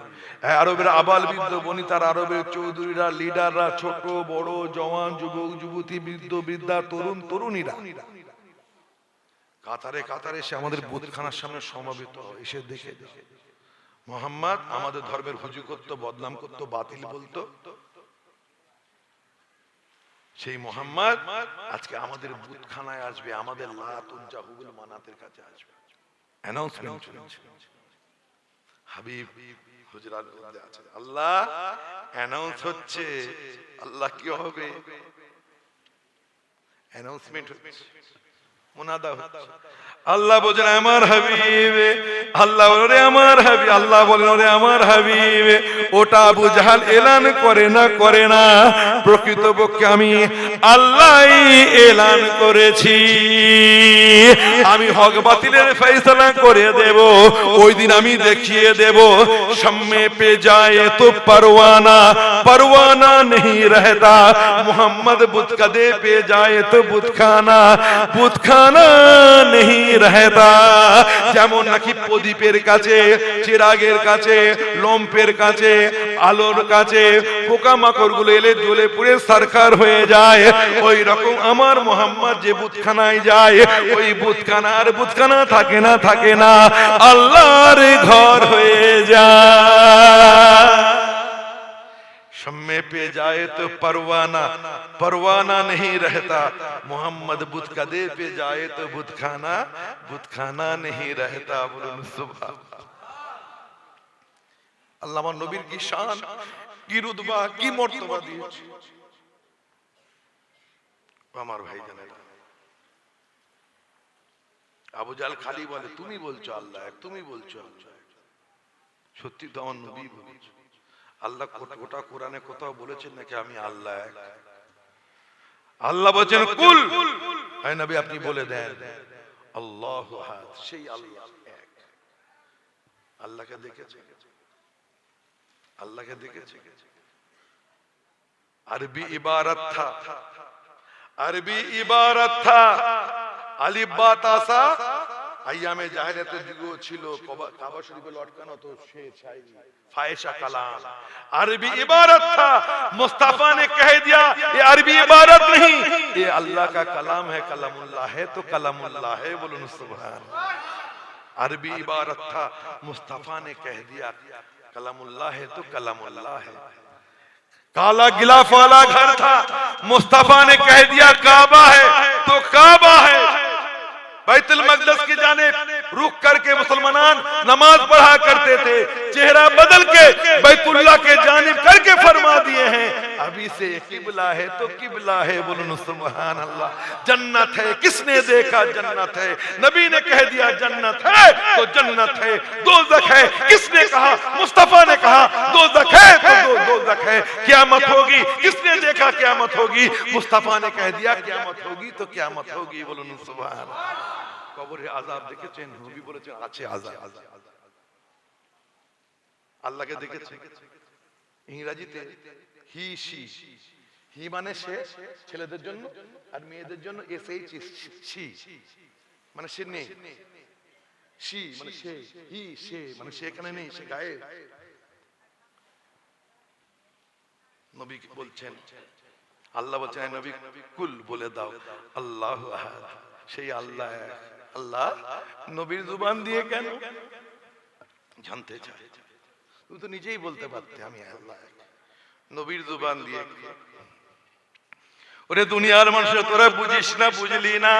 [SPEAKER 1] আরবের আবাল বৃদ্ধ বনিতার, আরবের চৌধুরীরা, লিডাররা, ছোট বড়, জওয়ান, যুবক যুবতী, বৃদ্ধ বৃদ্ধা, তরুণ তরুণীরা
[SPEAKER 2] কাতারে কাতারে এসে আমাদের বুথখানার সামনে সমবেত এসে দেখে মোহাম্মদ আমাদের ধর্মের হুজু করতো, বদনাম করতো, বাতিল বলতো। সেই মোহাম্মদ আজকে আমাদের বুথখানায় আসবে, আমাদের লাত উজ্জা হুবুল মানাতের কাছে আসবে। অ্যানাউন্সমেন্ট চলছে, হাবিব হুজরার মধ্যে আছে, আল্লাহ অ্যানাউন্স হচ্ছে। আল্লাহ কি হবে? অ্যানাউন্সমেন্ট হচ্ছে, মুনাদা হচ্ছে। আল্লাহ বলেন আমার হাবিব, আল্লাহ বলেন আমার হাবিব, আল্লাহ বলেন ওরে আমার হাবিব। ওটা আবু জাহাল এলান করে না, করে না, প্রকৃতপক্ষে আমি আল্লাহই এলান করেছি। আমি হক বাতিলের ফয়সালা করে দেব। ওই দিন আমি দেখিয়ে দেব, সামনে পে যায় তো परवाना परवाना नहीं रहता, मोहम्मद बुत कदे पे जाए तो बुतखाना बुतखाना नहीं रहता। যেমন নাকি প্রদীপের কাছে, চিরাগের কাছে, লম্পের কাছে, আলোর কাছে পোকামাকড় গুলো এলে জ্বলে পুড়ে সরকার হয়ে যায়, ওই রকম আমার মোহাম্মদ যে বুতখানায় যায়, ওই বুতখানার বুতখানা থাকে না, থাকে না, আল্লাহর ঘর হয়ে যায়। समय पे जाए तो परवाना परवाना नहीं रहता, मोहम्मद बुत कदे पे जाए तो बुतखाना बुतखाना नहीं रहता। बोलुन सुभान अल्लाह। আমার নবীর কি শান, কি রুতবা, কি মর্তবা দিয়েছে আমার ভাই জানেন। আবু জাহল খালি বলে তুমি বলছো আল্লাহ, তুমি বলছো আল্লাহ, সত্যি তো আমার নবী বলেছে। আল্লাহ গোটা কোরআনে কোথাও বলেছেন নাকি আমি আল্লাহ এক? আল্লাহ বলেছেন কুল, হে নবী আপনি বলে দেন আল্লাহু আহাদ, সেই আল্লাহ এক। আল্লাহকে দেখেছেন? আল্লাহকে দেখেছেন? আরবি ইবারত থা, আরবি ইবারত থা, আলিফ বা তাসা আইয়ামে জাহেলিয়াতের যুগও ছিল, কাবা শরীফে লটকানো তো সে ছাই फायशा कलाम। अरबी इबारत था, मुस्तफा ने कह दिया ये अरबी इबारत नहीं, ये अल्लाह का कलाम है, कलामुल्लाह है तो कलामुल्लाह है। बोलो सुभान। अरबी इबारत था, मुस्तफा ने कह दिया कलामुल्लाह है तो कलामुल्लाह है। काला गिलाफ वाला घर था, मुस्तफा ने कह दिया काबा है तो काबा है। बैतुल मक़दस की जानिब रुख करके मुसलमान नमाज पढ़ा करते थे, चेहरा बदल के बैतुल्लाह के जानिब करके फरमा दिए हैं अभी से किबला है तो किबला है। बोलो सुभान अल्लाह। जन्नत है किसने देखा जन्नत है, नबी ने कह दिया जन्नत है तो जन्नत है। दोज़ख है किसने कहा, मुस्तफा ने कहा दोज़ख है तो दोज़ख है। क़यामत होगी किसने देखा क़यामत होगी, मुस्तफा ने कह दिया क़यामत होगी तो क़यामत होगी। बोलो सुभान। কবরে আযাব দেখেছেন? নবী বলেছেন আছে আযাব। আল্লাহকে দেখেছেন? ইংরেজিতে হি শি, হি মানে সে ছেলেদের জন্য, আর মেয়েদের জন্য এস এইচ শি মানে সে নেই, শি মানে সে, হি সে মানে সে এখানে নেই, সে গায়ে। নবী বলছেন, আল্লাহ বলছেন নবী কুল বলে দাও আল্লাহু আহাদ, সেই আল্লাহ এক। আল্লাহ নবীর জুবান দিয়ে কেন জানতে চাই? তুমি তো নিজেই বলতে পারতে আমি আল্লাহ এক, নবীর জুবান দিয়ে। ওরে দুনিয়ার মানুষ তোরা বুঝিস না, বুঝলি না,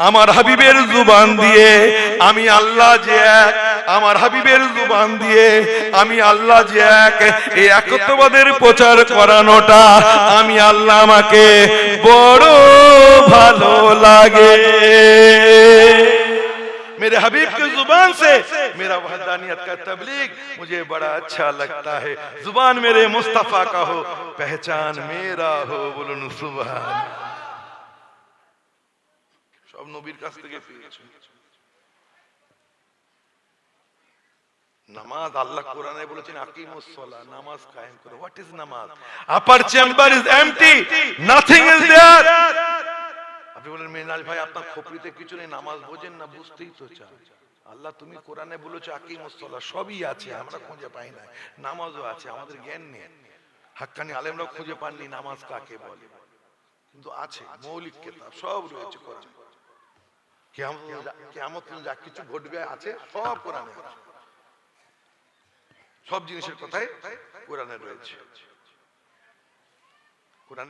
[SPEAKER 2] আমার হাবিবের জুবান দিয়ে আমি আল্লাহ যে এক, আমার হাবিবের জুবান দিয়ে আমি আল্লাহ যে এক, এই একত্ববাদের প্রচার করানোটা আমি আল্লাহ আমাকে বড় ভালো লাগে। मेरे हबीब की जुबान से मेरा वहदानियत का तबलीग मुझे बड़ा अच्छा लगता है। जुबान मेरे मुस्तफा का हो, पहचान मेरा हो। बोलो सुभान। सब नबीर काछ থেকে পেয়েছি। নামাজ আল্লাহ কোরআনে বলেছেন আকিমুস সালাহ, নামাজ কায়েম করো। What is namaz? Upper chamber is empty, nothing is there. আপনি বলেন মিনাল ভাই আপনার খোপড়িতে কিছু নেই, নামাজ বোঝেন না, বুঝতেই তো চান। আল্লাহ তুমি কোরআনে বলেছো আকিমুস সালাহ, সবই আছে, আমরা খুঁজে পাই না। নামাজও আছে, আমাদের জ্ঞান নেই। হাক্কানি আলেমরাও খুঁজে পাননি নামাজ কাকে বলে, কিন্তু আছে, মৌলিক কিতাব সব রয়েছে কোরআনে। কিয়ামত যা কিছু ঘটবে আছে সব কোরআনে আছে। সব জিনিসের কথাই কোরআনে রয়েছে। কোরআনে